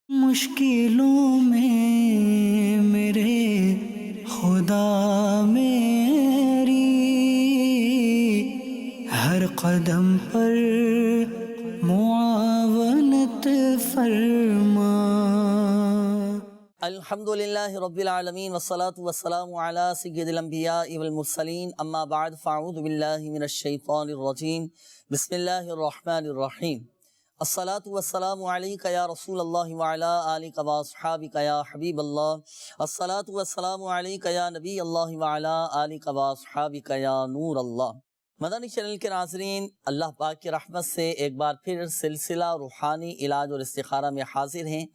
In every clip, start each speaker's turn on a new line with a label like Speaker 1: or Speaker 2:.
Speaker 1: مشکلوں میں میرے خدا میری ہر قدم پر معاونت فرما۔
Speaker 2: الحمدللہ رب العالمین والصلاة والسلام علی سید الانبیاء والمرسلین، اما بعد فاعوذ باللہ من الشیطان الرجیم، بسم اللہ الرحمن الرحیم۔ الصلاة والسلام علیکہ یا رسول اللہ وعلا آلکہ واصحابکہ یا حبیب اللہ۔ الصلاة والسلام علیکہ یا نبی اللہ وعلا آلکہ واصحابکہ یا نور اللہ۔ مدنی چینل کے ناظرین، اللہ پاک کی رحمت سے ایک بار پھر سلسلہ روحانی علاج اور استخارہ میں حاضر ہیں،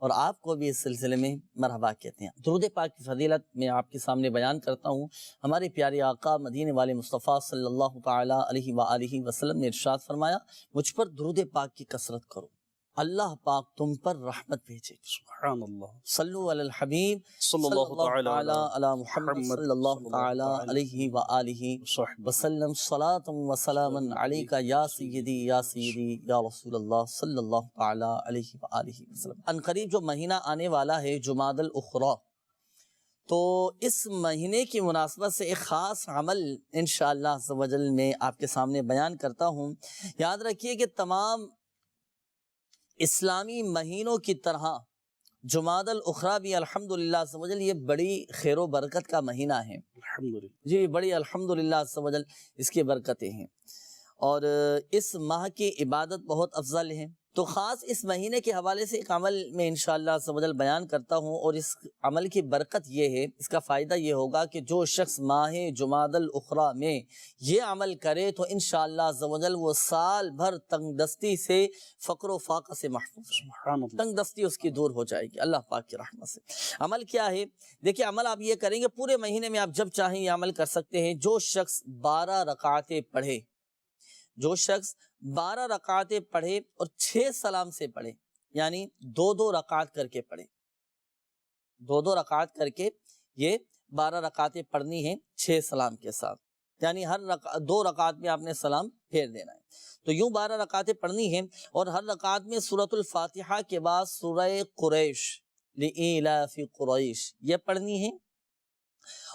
Speaker 2: اور آپ کو بھی اس سلسلے میں مرحبا کہتے ہیں۔ درود پاک کی فضیلت میں آپ کے سامنے بیان کرتا ہوں۔ ہمارے پیارے آقا مدینے والے مصطفیٰ صلی اللہ تعالیٰ علیہ وآلہ وسلم نے ارشاد فرمایا، مجھ پر درود پاک کی کثرت کرو، اللہ پاک تم پر رحمت بھیجے۔
Speaker 3: سبحان اللہ۔
Speaker 2: صلو علی الحبیب
Speaker 3: صلی اللہ تعالی
Speaker 2: علی محمد صلی اللہ تعالی علیہ وآلہ وسلم، صلاۃ و سلاما علیکہ یا سیدی یا سیدی یا رسول اللہ صلی اللہ تعالی علیہ وآلہ وسلم۔ ان قریب جو مہینہ آنے والا ہے جمادی الاخری، تو اس مہینے کی مناسبت سے ایک خاص عمل انشاءاللہ عز و جل میں آپ کے سامنے بیان کرتا ہوں۔ یاد رکھیے کہ تمام اسلامی مہینوں کی طرح جمادی الاخری بھی الحمدللہ عز و جل یہ بڑی خیر و برکت کا مہینہ ہے۔
Speaker 3: الحمدللہ
Speaker 2: جی، بڑی الحمدللہ عز و جل اس کی برکتیں ہیں، اور اس ماہ کی عبادت بہت افضل ہے۔ تو خاص اس مہینے کے حوالے سے ایک عمل میں انشاءاللہ عز و جل بیان کرتا ہوں، اور اس عمل کی برکت یہ ہے، اس کا فائدہ یہ ہوگا کہ جو شخص ماہ جمادی الاخری میں یہ عمل کرے تو انشاءاللہ عز و جل وہ سال بھر تنگ دستی سے، فقر و فاقہ سے محفوظ ہے۔
Speaker 3: سبحان اللہ۔
Speaker 2: تنگ دستی اس کی دور ہو جائے گی اللہ پاک کی رحمت سے۔ عمل کیا ہے؟ دیکھیں، عمل آپ یہ کریں گے، پورے مہینے میں آپ جب چاہیں یہ عمل کر سکتے ہیں۔ جو شخص 12 رکعتیں پڑھے، جو شخص 12 رکعتیں پڑھے اور 6 سلام سے پڑھے، یعنی 2 رکعت کر کے پڑھے، 2 رکعت کر کے یہ 12 رکعتیں پڑھنی ہیں 6 سلام کے ساتھ، یعنی ہر 2 رکعت میں آپ نے سلام پھیر دینا ہے۔ تو یوں 12 رکعتیں پڑھنی ہیں، اور ہر رکعت میں سورۃ الفاتحہ کے بعد سورہ قریش، لإیلاف قریش، یہ پڑھنی ہے،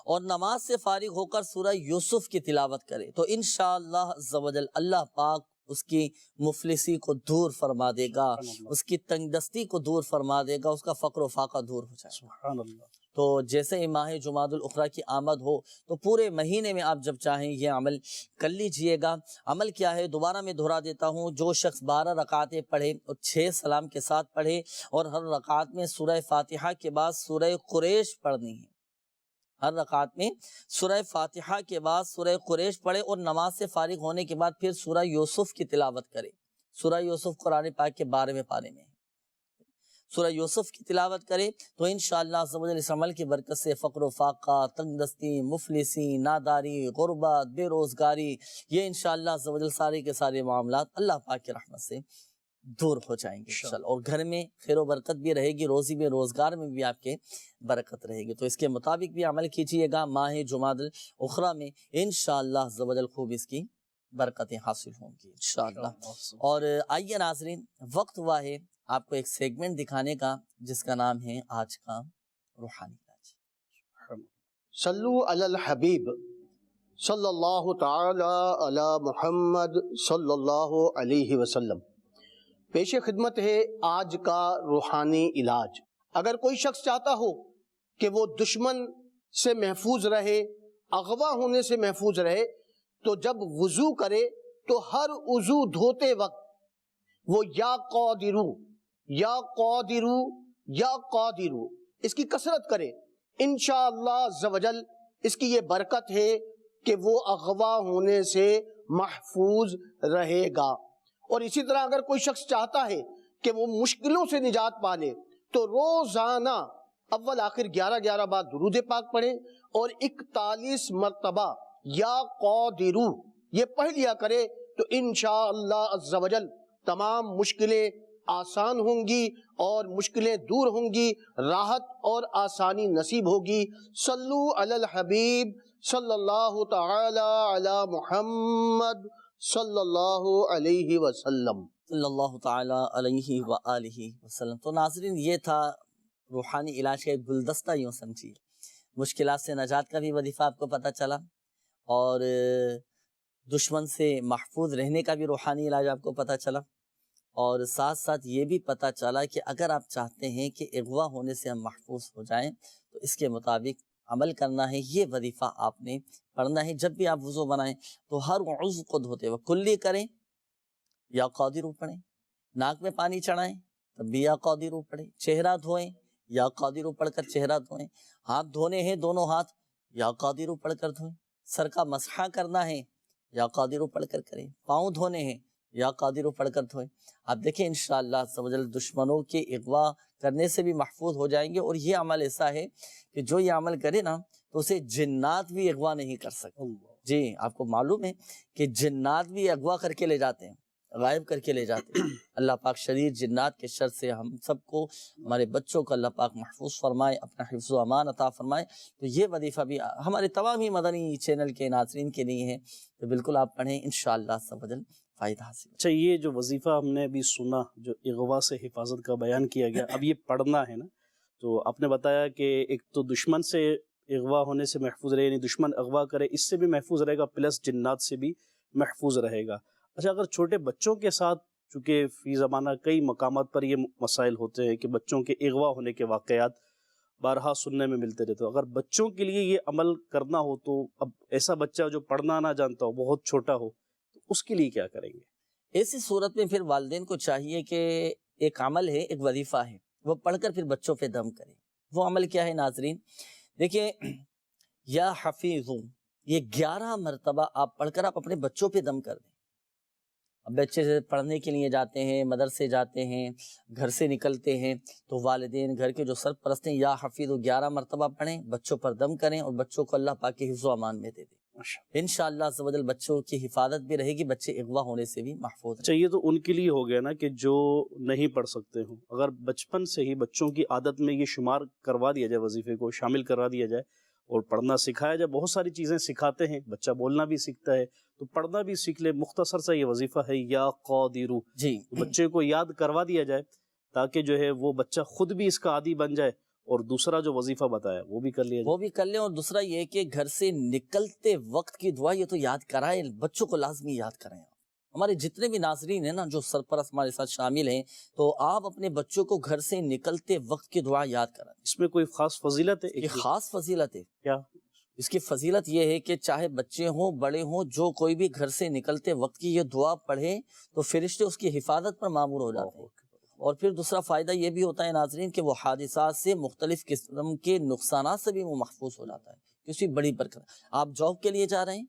Speaker 2: اور نماز سے فارغ ہو کر سورہ یوسف کی تلاوت کرے تو انشاءاللہ عز و جل اللہ پاک اس کی مفلسی کو دور فرما دے گا، اس کی تنگ دستی کو دور فرما دے گا، اس کا فقر و فاقہ دور ہو جائے گا۔
Speaker 3: سبحان اللہ۔
Speaker 2: تو جیسے ہی ماہ جمادی الاخری کی آمد ہو تو پورے مہینے میں آپ جب چاہیں یہ عمل کر لیجئے گا۔ عمل کیا ہے؟ دوبارہ میں دہرا دیتا ہوں۔ جو شخص 12 رکعتیں پڑھے اور 6 سلام کے ساتھ پڑھے، اور ہر رکعت میں سورہ فاتحہ کے بعد سورہ قریش پڑھنی ہے، ہر رکعت میں سورہ فاتحہ کے بعد سورہ قریش پڑھے، اور نماز سے فارغ ہونے کے بعد پھر سورہ یوسف کی تلاوت کرے۔ سورہ یوسف قرآن پاک کے 12ویں پارے میں ہے، سورہ یوسف کی تلاوت کرے تو انشاءاللہ عز و جل اس عمل کی برکت سے فقر و فاقہ، تنگ دستی، مفلسی، ناداری، غربت، بے روزگاری، یہ انشاءاللہ عز و جل سارے کے سارے معاملات اللہ پاک کی رحمت سے دور ہو جائیں گے انشاءاللہ، اور گھر میں خیر و برکت بھی رہے گی، روزی میں، روزگار میں بھی آپ کے برکت رہے گی۔ تو اس کے مطابق بھی عمل کیجئے گا۔ ماہ جمادی الاخری میں انشاءاللہ عز و جل خوب اس کی برکتیں حاصل ہوں گی انشاءاللہ۔ اور آئیے ناظرین، وقت ہوا ہے آپ کو ایک سیگمنٹ دکھانے کا جس کا نام ہے آج کا روحانی علاج۔
Speaker 4: صلو علی الحبیب صلی اللہ تعالی علی محمد صلی اللہ علیہ وسلم۔ پیش خدمت ہے آج کا روحانی علاج۔ اگر کوئی شخص چاہتا ہو کہ وہ دشمن سے محفوظ رہے، اغوا ہونے سے محفوظ رہے، تو جب وضو کرے تو ہر وضو دھوتے وقت وہ یا قادرو یا قادرو یا قادرو اس کی کثرت کرے، انشاءاللہ عز و جل اس کی یہ برکت ہے کہ وہ اغوا ہونے سے محفوظ رہے گا۔ اور اسی طرح اگر کوئی شخص چاہتا ہے کہ وہ مشکلوں سے نجات پالے تو روزانہ اول آخر 11 بار درود پاک پڑھے، اور 41 مرتبہ یا قادرو یہ پڑھ لیا کرے تو انشاءاللہ عز و جل تمام مشکلیں آسان ہوں گی اور مشکلیں دور ہوں گی، راحت اور آسانی نصیب ہوگی۔ صلو علی الحبیب صلی اللہ تعالی علی محمد صلی اللہ علیہ وسلم۔
Speaker 2: صلی اللہ تعالیٰ علیہ وآلہ وسلم۔ تو ناظرین یہ تھا روحانی علاج کا ایک گلدستہ، یوں سمجھیے۔ مشکلات سے نجات کا بھی وظیفہ آپ کو پتہ چلا، اور دشمن سے محفوظ رہنے کا بھی روحانی علاج آپ کو پتہ چلا، اور ساتھ ساتھ یہ بھی پتہ چلا کہ اگر آپ چاہتے ہیں کہ اغوا ہونے سے ہم محفوظ ہو جائیں تو اس کے مطابق عمل کرنا ہے۔ یہ وظیفہ آپ نے پڑھنا ہے۔ جب بھی آپ وضو بنائیں تو ہر عضو کو دھوتے وقت کلی کریں یا قادر پڑھیں، ناک میں پانی چڑھائیں تب بھی یا قادر پڑھیں، چہرہ دھوئیں یا قادر پڑھ کر چہرہ دھوئیں، ہاتھ دھونے ہیں دونوں ہاتھ یا قادر پڑھ کر دھوئیں، سر کا مسحہ کرنا ہے یا قادر پڑھ کر کریں، پاؤں دھونے ہیں یا قادر پڑھ کر دھوئیں۔ آپ دیکھیں انشاءاللہ عز و جل دشمنوں کے اغوا کرنے سے بھی محفوظ ہو جائیں گے۔ اور یہ عمل ایسا ہے کہ جو یہ عمل کرے نا تو اسے جنات بھی اغوا نہیں کر سکتے۔ جی آپ کو معلوم ہے کہ جنات بھی اغوا کر کے لے جاتے ہیں، غائب کر کے لے جاتے ہیں۔ اللہ پاک شریر جنات کے شر سے ہم سب کو، ہمارے بچوں کو اللہ پاک محفوظ فرمائے، اپنا حفظ و امان عطا فرمائے۔ تو یہ وظیفہ بھی ہمارے تمام ہی مدنی چینل کے ناظرین کے لیے ہے، تو بالکل آپ پڑھیں انشاءاللہ عز و جل فائدہ حاصل۔
Speaker 3: اچھا، یہ جو وظیفہ ہم نے ابھی سنا جو اغوا سے حفاظت کا بیان کیا گیا، اب یہ پڑھنا ہے نا، تو آپ نے بتایا کہ ایک تو دشمن سے اغوا ہونے سے محفوظ رہے، یعنی دشمن اغوا کرے اس سے بھی محفوظ رہے گا، پلس جنات سے بھی محفوظ رہے گا۔ اچھا، اگر چھوٹے بچوں کے ساتھ، چونکہ فی زمانہ کئی مقامات پر یہ مسائل ہوتے ہیں کہ بچوں کے اغوا ہونے کے واقعات بارہا سننے میں ملتے رہتے ہیں، اگر بچوں کے لیے یہ عمل کرنا ہو تو اب ایسا بچہ جو پڑھنا نہ جانتا ہو، بہت چھوٹا ہو، تو اس کے لیے کیا کریں گے؟
Speaker 2: ایسی صورت میں پھر والدین کو چاہیے کہ ایک عمل ہے، ایک وظیفہ ہے، وہ پڑھ کر پھر بچوں پہ دم کریں۔ وہ عمل کیا ہے ناظرین؟ دیکھیں، یا حفیظوں، یہ 11 مرتبہ آپ پڑھ کر آپ اپنے بچوں پہ دم کر دیں۔ اب بچے سے پڑھنے کے لیے جاتے ہیں، مدرسے جاتے ہیں، گھر سے نکلتے ہیں، تو والدین گھر کے جو سرپرست ہیں یا حفیظ 11 مرتبہ پڑھیں، بچوں پر دم کریں اور بچوں کو اللہ پاک کے حفظ و امان میں دے دیں۔ انشاءاللہ عز و جل بچوں کی حفاظت بھی رہے گی، بچے اغوا ہونے سے بھی محفوظ رہیں۔
Speaker 3: چاہیے تو ان کے لیے ہو گیا نا کہ جو نہیں پڑھ سکتے ہوں، اگر بچپن سے ہی بچوں کی عادت میں یہ شمار کروا دیا جائے، وظیفے کو شامل کروا دیا جائے اور پڑھنا سکھایا جائے، بہت ساری چیزیں سکھاتے ہیں، بچہ بولنا بھی سیکھتا ہے تو پڑھنا بھی سیکھ لے۔ مختصر سا یہ وظیفہ ہے یا قادرو،
Speaker 2: جی
Speaker 3: بچے کو یاد کروا دیا جائے تاکہ جو ہے وہ بچہ خود بھی اس کا عادی بن جائے، اور دوسرا جو وظیفہ بتایا وہ بھی کر لیا جائے۔
Speaker 2: وہ بھی کر لیں، اور دوسرا یہ کہ گھر سے نکلتے وقت کی دعا یہ تو یاد کرائیں، بچوں کو لازمی یاد کریں۔ ہمارے جتنے بھی ناظرین ہیں نا جو سرپرست ہمارے ساتھ شامل ہیں، تو آپ اپنے بچوں کو گھر سے نکلتے وقت کی دعا یاد کرائیں۔
Speaker 3: اس میں کوئی خاص فضیلت ہے؟
Speaker 2: یہ خاص فضیلت ہے۔
Speaker 3: کیا؟
Speaker 2: اس کی فضیلت یہ ہے کہ چاہے بچے ہوں بڑے ہوں، جو کوئی بھی گھر سے نکلتے وقت کی یہ دعا پڑھے تو فرشتے اس کی حفاظت پر مامور ہو جاتے ہیں۔ اور پھر دوسرا فائدہ یہ بھی ہوتا ہے ناظرین کہ وہ حادثات سے، مختلف قسم کے نقصانات سے بھی وہ محفوظ ہو جاتا ہے۔ کسی بڑی برکت، آپ جاب کے لیے جا رہے ہیں،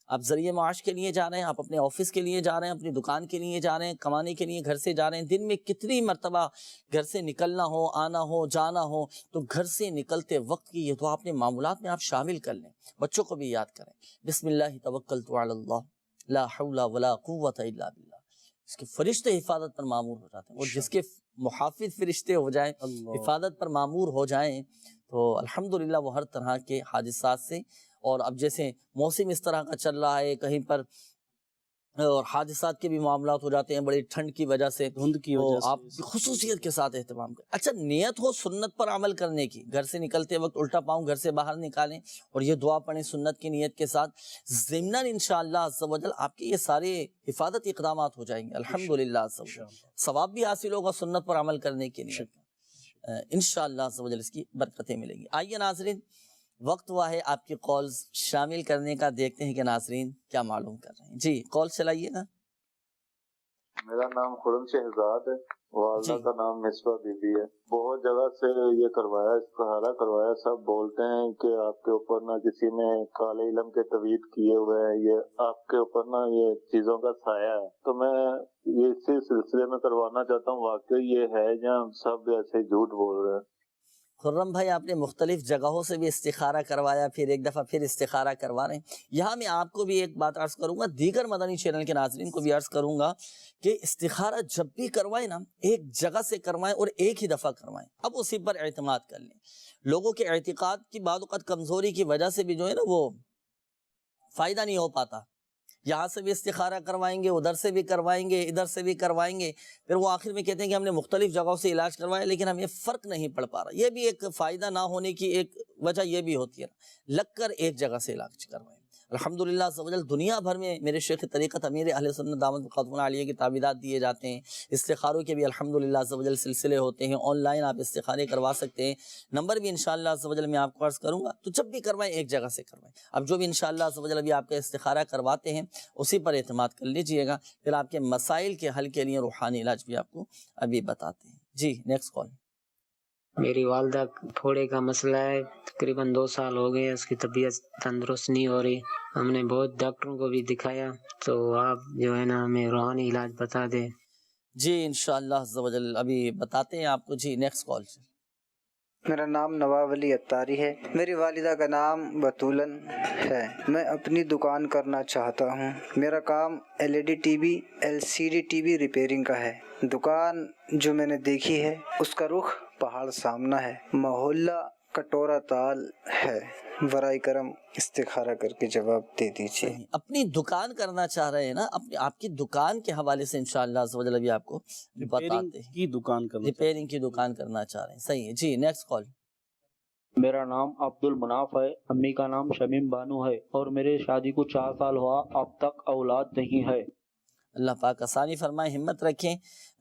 Speaker 2: آپ ذریعہ معاش کے لیے جا رہے ہیں، آپ اپنے آفس کے لیے جا رہے ہیں، اپنی دکان کے لیے جا رہے ہیں، کمانے کے لیے گھر سے جا رہے ہیں، دن میں کتنی مرتبہ گھر سے نکلنا ہو، آنا ہو، جانا ہو، تو گھر سے نکلتے وقت کی یہ دعا اپنے معمولات میں آپ شامل کر لیں، بچوں کو بھی یاد کریں۔ بسم اللہ توکلت علی اللہ لا حول ولا قوت الا باللہ۔ اس کے فرشتے حفاظت پر معمور ہو جاتے ہیں، اور جس کے محافظ فرشتے ہو جائیں، حفاظت پر معمور ہو جائیں، تو الحمدللہ وہ ہر طرح کے حادثات سے، اور اب جیسے موسم اس طرح کا چل رہا ہے، کہیں پر اور حادثات کے بھی معاملات ہو جاتے ہیں بڑی ٹھنڈ کی وجہ سے،
Speaker 3: دھند کی وجہ سے،
Speaker 2: آپ خصوصیت کے ساتھ اہتمام کریں۔ اچھا، نیت ہو سنت پر عمل کرنے کی، گھر سے نکلتے وقت الٹا پاؤں گھر سے باہر نکالیں اور یہ دعا پڑھیں سنت کی نیت کے ساتھ، ضمناً انشاءاللہ عز و جل آپ کے یہ سارے حفاظتی اقدامات ہو جائیں گے الحمدللہ عز و جل۔ ثواب بھی حاصل ہوگا سنت پر عمل کرنے کے لیے، انشاءاللہ عز و جل اس کی برکتیں ملیں گی۔ آئیے ناظرین، وقت ہوا ہے آپ کی کالز شامل کرنے کا، دیکھتے ہیں کہ ناظرین کیا معلوم کر رہے ہیں۔ جی کال چلائیے نا۔
Speaker 5: میرا نام خرم شہزاد ہے، والدہ کا نام مصباح بی بی ہے۔ بہت جگہ سے یہ کروایا، استخارہ کروایا، سب بولتے ہیں کہ آپ کے اوپر نہ کسی نے کالے علم کے توید کیے ہوئے ہیں، یہ آپ کے اوپر نہ یہ چیزوں کا سایہ ہے۔ تو میں یہ اسی سلسلے میں کروانا چاہتا ہوں، واقعی یہ ہے یا سب ایسے جھوٹ بول رہے ہیں؟
Speaker 2: خرم بھائی، آپ نے مختلف جگہوں سے بھی استخارہ کروایا، پھر ایک دفعہ پھر استخارہ کروا رہے ہیں۔ یہاں میں آپ کو بھی ایک بات عرض کروں گا، دیگر مدنی چینل کے ناظرین کو بھی عرض کروں گا کہ استخارہ جب بھی کروائیں نا، ایک جگہ سے کروائیں اور ایک ہی دفعہ کروائیں، اب اسی پر اعتماد کر لیں۔ لوگوں کے اعتقاد کی بعض اوقات کمزوری کی وجہ سے بھی جو ہے نا وہ فائدہ نہیں ہو پاتا، یہاں سے بھی استخارہ کروائیں گے، ادھر سے بھی کروائیں گے، ادھر سے بھی کروائیں گے، پھر وہ آخر میں کہتے ہیں کہ ہم نے مختلف جگہوں سے علاج کروایا لیکن ہمیں فرق نہیں پڑ پا رہا۔ یہ بھی ایک فائدہ نہ ہونے کی ایک وجہ یہ بھی ہوتی ہے نا، لگ کر ایک جگہ سے علاج کروائیں۔ الحمدللہ عز و جل دنیا بھر میں میرے شیخ طریقت امیر اہل سنت دامت بقاتم عالیہ کی تعبیرات دیے جاتے ہیں، استخاروں کے بھی الحمدللہ عز و جل سلسلے ہوتے ہیں، آن لائن آپ استخارے کروا سکتے ہیں، نمبر بھی انشاءاللہ عز و جل میں آپ کو عرض کروں گا، تو جب بھی کروائیں ایک جگہ سے کروائیں۔ اب جو بھی انشاءاللہ عز و جل ابھی آپ کا استخارہ کرواتے ہیں اسی پر اعتماد کر لیجئے گا، پھر آپ کے مسائل کے حل کے لیے روحانی علاج بھی آپ کو ابھی بتاتے ہیں۔ جی نیکسٹ کال۔
Speaker 6: میری والدہ پھوڑے کا مسئلہ ہے، تقریباً 2 سال ہو گئے، اس کی طبیعت تندرست نہیں ہو رہی، ہم نے بہت ڈاکٹروں کو بھی دکھایا، تو آپ جو ہے نا ہمیں روحانی علاج بتا دیں۔
Speaker 2: جی انشاءاللہ عز و جل ابھی بتاتے ہیں آپ کو۔ جی نیکسٹ کال۔
Speaker 7: میرا نام نواب علی اتاری ہے، میری والدہ کا نام بطولن ہے، میں اپنی دکان کرنا چاہتا ہوں، میرا کام LED T V LCD T V repairing کا ہے، دکان جو میں نے دیکھی ہے اس کا رخ پہاڑ سامنا ہے، محلہ کٹورا تال ہے، برائے کرم استخارہ کر کے جواب دے دیجیے۔
Speaker 2: اپنی دکان کرنا چاہ رہے ہیں نا، آپ کی دکان کے حوالے سے انشاءاللہ عز و جل ابھی آپ کو بتاتے ہیں۔
Speaker 3: کی دکان کرنا،
Speaker 2: ریپیئرنگ کی دکان کرنا چاہ رہے ہیں، صحیح ہے۔ جی نیکسٹ کال۔
Speaker 8: میرا نام عبد المناف ہے، امی کا نام شمیم بانو ہے، اور میرے شادی کو 4 سال ہوا، اب تک اولاد نہیں ہے۔
Speaker 2: اللہ پاک آسانی فرمائے، ہمت رکھیں،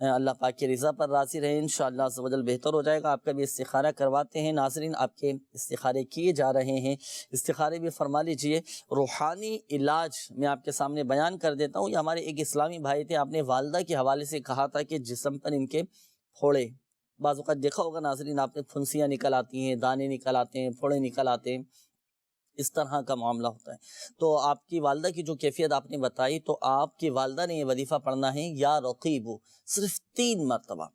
Speaker 2: اللہ پاک کی رضا پر راضی رہیں، انشاءاللہ عز و جل بہتر ہو جائے گا۔ آپ کا بھی استخارہ کرواتے ہیں ناظرین، آپ کے استخارے کیے جا رہے ہیں، استخارے بھی فرما لیجئے۔ روحانی علاج میں آپ کے سامنے بیان کر دیتا ہوں۔ یہ ہمارے ایک اسلامی بھائی تھے، آپ نے والدہ کے حوالے سے کہا تھا کہ جسم پر ان کے پھوڑے، بعض اوقات دیکھا ہوگا ناظرین آپ نے، پھنسیاں نکل آتی ہیں، دانے نکل آتے ہیں، پھوڑے نکل آتے ہیں، اس طرح کا معاملہ ہوتا ہے۔ تو آپ کی والدہ کی جو کیفیت آپ نے بتائی، تو آپ کی والدہ نے یہ وظیفہ پڑھنا ہے، یا رقیبو، صرف 3 مرتبہ،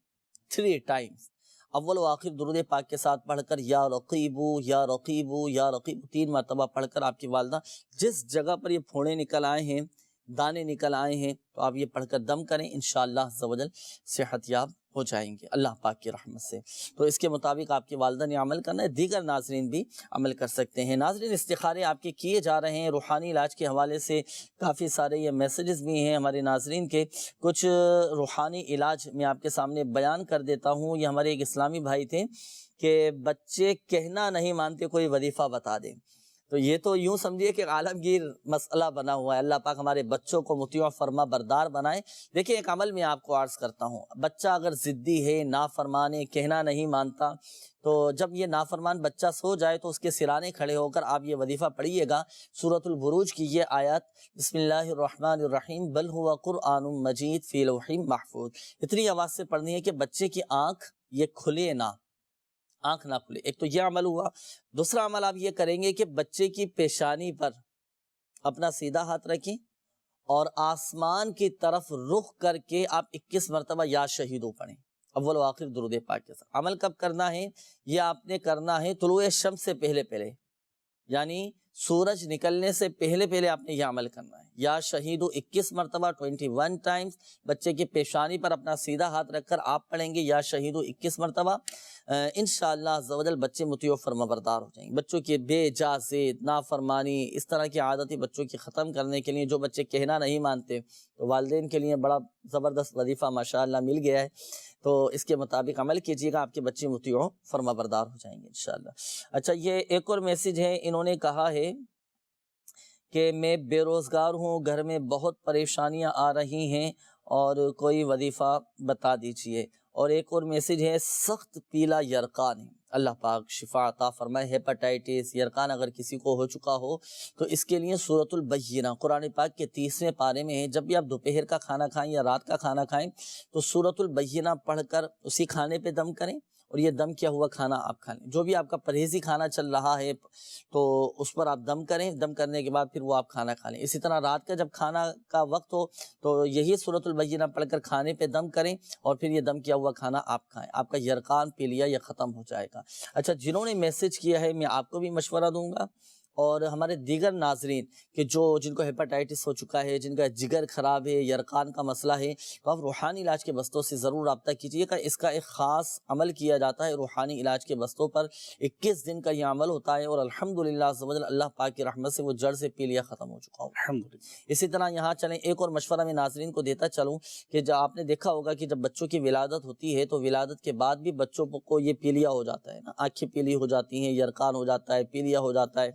Speaker 2: 3 ٹائمز، اول و آخر درود پاک کے ساتھ پڑھ کر یا رقیبو یا رقیبو یا رقیبو 3 مرتبہ پڑھ کر آپ کی والدہ جس جگہ پر یہ پھوڑے نکل آئے ہیں، دانے نکل آئے ہیں، تو آپ یہ پڑھ کر دم کریں، انشاءاللہ عز و جل صحت یاب ہو جائیں گے اللہ پاک کی رحمت سے۔ تو اس کے مطابق آپ کی والدہ نے عمل کرنا ہے، دیگر ناظرین بھی عمل کر سکتے ہیں۔ ناظرین استخارے آپ کے کیے جا رہے ہیں روحانی علاج کے حوالے سے، کافی سارے یہ میسیجز بھی ہیں ہمارے ناظرین کے، کچھ روحانی علاج میں آپ کے سامنے بیان کر دیتا ہوں۔ یہ ہمارے ایک اسلامی بھائی تھے کہ بچے کہنا نہیں مانتے، کوئی وظیفہ بتا دیں، تو یہ تو یوں سمجھیے کہ عالمگیر مسئلہ بنا ہوا ہے۔ اللہ پاک ہمارے بچوں کو مطیع و فرما بردار بنائے۔ دیکھیں ایک عمل میں آپ کو عرض کرتا ہوں، بچہ اگر ضدی ہے، نافرمان ہے، کہنا نہیں مانتا، تو جب یہ نافرمان بچہ سو جائے تو اس کے سرانے کھڑے ہو کر آپ یہ وظیفہ پڑھیے گا، سورۃ البروج کی یہ آیت، بسم اللہ الرحمن الرحیم، بل ہوا قرآن مجید فی لوح محفوظ، اتنی آواز سے پڑھنی ہے کہ بچے کی آنکھ یہ کھلے نہ، آنکھ نہ کھلے۔ ایک تو یہ عمل ہوا۔ دوسرا عمل آپ یہ کریں گے کہ بچے کی پیشانی پر اپنا سیدھا ہاتھ رکھیں اور آسمان کی طرف رخ کر کے آپ 21 مرتبہ یا شہیدو پڑھیں، اول و آخر درود پاک کے ساتھ۔ عمل کب کرنا ہے؟ یہ آپ نے کرنا ہے طلوع شمس سے پہلے پہلے، یعنی سورج نکلنے سے پہلے پہلے آپ نے یہ عمل کرنا ہے۔ یا شہیدو 21 مرتبہ 21 ٹائمز بچے کی پیشانی پر اپنا سیدھا ہاتھ رکھ کر آپ پڑھیں گے یا شہیدو 21 مرتبہ، انشاءاللہ عز و جل بچے مطیع و فرما بردار ہو جائیں گے۔ بچوں کی بے جا زید، نافرمانی، اس طرح کی عادتیں بچوں کی ختم کرنے کے لیے، جو بچے کہنا نہیں مانتے، تو والدین کے لیے بڑا زبردست وظیفہ ماشاءاللہ مل گیا ہے، تو اس کے مطابق عمل کیجیے گا، آپ کے بچے مطیع و فرما بردار ہو جائیں گے انشاءاللہ۔ اچھا یہ ایک اور میسیج ہے، انہوں نے کہا ہے کہ میں بے روزگار ہوں، گھر میں بہت پریشانیاں آ رہی ہیں اور کوئی وظیفہ بتا دیجئے۔ اور ایک اور میسیج ہے، سخت پیلا یرقان ہے، اللہ پاک شفا عطا فرمائے، ہیپاٹائٹس یرقان اگر کسی کو ہو چکا ہو تو اس کے لیے سورۃ البینہ قرآن پاک کے 30ویں پارے میں ہے، جب بھی آپ دوپہر کا کھانا کھائیں یا رات کا کھانا کھائیں تو سورۃ البینہ پڑھ کر اسی کھانے پہ دم کریں، اور یہ دم کیا ہوا کھانا آپ کھا لیں۔ جو بھی آپ کا پرہیزی کھانا چل رہا ہے تو اس پر آپ دم کریں، دم کرنے کے بعد پھر وہ آپ کھانا کھا لیں۔ اسی طرح رات کا جب کھانا کا وقت ہو تو یہی سورۃ البینہ پڑھ کر کھانے پہ دم کریں، اور پھر یہ دم کیا ہوا کھانا آپ کھائیں، آپ کا یرقان پیلیا یہ ختم ہو جائے گا۔ اچھا جنہوں نے میسیج کیا ہے میں آپ کو بھی مشورہ دوں گا اور ہمارے دیگر ناظرین کہ جن کو ہیپاٹائٹس ہو چکا ہے، جن کا جگر خراب ہے، یرقان کا مسئلہ ہے، تو آپ روحانی علاج کے بستوں سے ضرور رابطہ کیجیے گا۔ اس کا ایک خاص عمل کیا جاتا ہے روحانی علاج کے بستوں پر، 21 دن کا یہ عمل ہوتا ہے، اور الحمدللہ عز و جل اللہ پاک کی رحمت سے وہ جڑ سے پیلیا ختم ہو چکا ہو۔
Speaker 3: الحمدللہ۔
Speaker 2: اسی طرح یہاں چلیں، ایک اور مشورہ میں ناظرین کو دیتا چلوں کہ جب آپ نے دیکھا ہوگا کہ جب بچوں کی ولادت ہوتی ہے تو ولادت کے بعد بھی بچوں کو یہ پیلیا ہو جاتا ہے نا، آنکھیں پیلی ہو جاتی ہیں، یرقان ہو جاتا ہے، پیلیا ہو جاتا ہے۔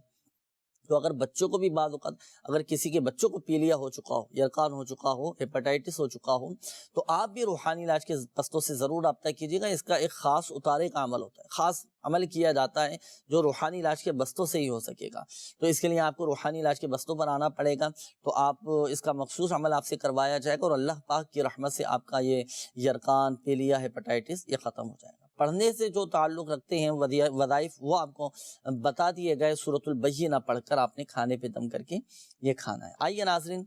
Speaker 2: تو اگر بچوں کو بھی بعض اوقات اگر کسی کے بچوں کو پیلیا ہو چکا ہو، یرقان ہو چکا ہو، ہیپاٹائٹس ہو چکا ہو، تو آپ بھی روحانی علاج کے بستوں سے ضرور رابطہ کیجیے گا۔ اس کا ایک خاص اتارے کا عمل ہوتا ہے، خاص عمل کیا جاتا ہے جو روحانی علاج کے بستوں سے ہی ہو سکے گا۔ تو اس کے لیے آپ کو روحانی علاج کے بستوں پر آنا پڑے گا، تو آپ اس کا مخصوص عمل آپ سے کروایا جائے گا، اور اللہ پاک کی رحمت سے آپ کا یہ یرقان، پیلیا، ہیپاٹائٹس یہ ختم ہو جائے گا۔ پڑھنے سے جو تعلق رکھتے ہیں وظائف، وہ آپ کو بتا دیے گئے، سورۃ البینہ پڑھ کر آپ نے کھانے پہ دم کر کے یہ کھانا ہے۔ آئیے ناظرین،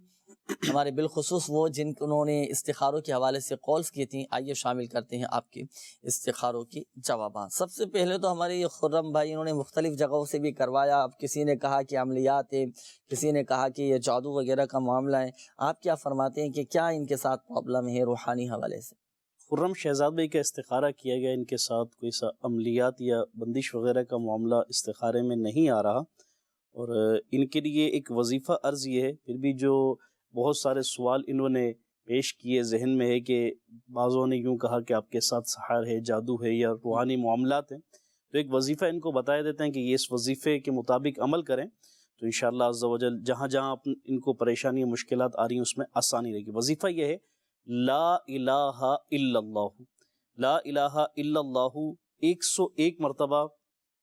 Speaker 2: ہمارے بالخصوص وہ انہوں نے استخاروں کے حوالے سے کالز کی تھیں، آئیے شامل کرتے ہیں آپ کی استخاروں کی جوابات۔ سب سے پہلے تو ہمارے یہ خرم بھائی، انہوں نے مختلف جگہوں سے بھی کروایا۔ اب کسی نے کہا کہ عملیات ہے، کسی نے کہا کہ یہ جادو وغیرہ کا معاملہ ہے۔ آپ کیا فرماتے ہیں کہ کیا ان کے ساتھ پرابلم ہے روحانی حوالے سے؟
Speaker 3: خرم شہزاد بھائی کا استخارہ کیا گیا، ان کے ساتھ کوئی سا عملیات یا بندش وغیرہ کا معاملہ استخارے میں نہیں آ رہا، اور ان کے لیے ایک وظیفہ عرض یہ ہے، پھر بھی جو بہت سارے سوال انہوں نے پیش کیے ذہن میں ہے کہ بعضوں نے یوں کہا کہ آپ کے ساتھ سحر ہے، جادو ہے یا روحانی معاملات ہیں، تو ایک وظیفہ ان کو بتایا دیتے ہیں کہ یہ اس وظیفے کے مطابق عمل کریں تو انشاءاللہ عز و جل جہاں جہاں ان کو پریشانی مشکلات آ رہی ہیں اس میں آسانی رہے گی۔ وظیفہ یہ ہے لا الہ الا اللہ، لا الہ الا اللہ 101 مرتبہ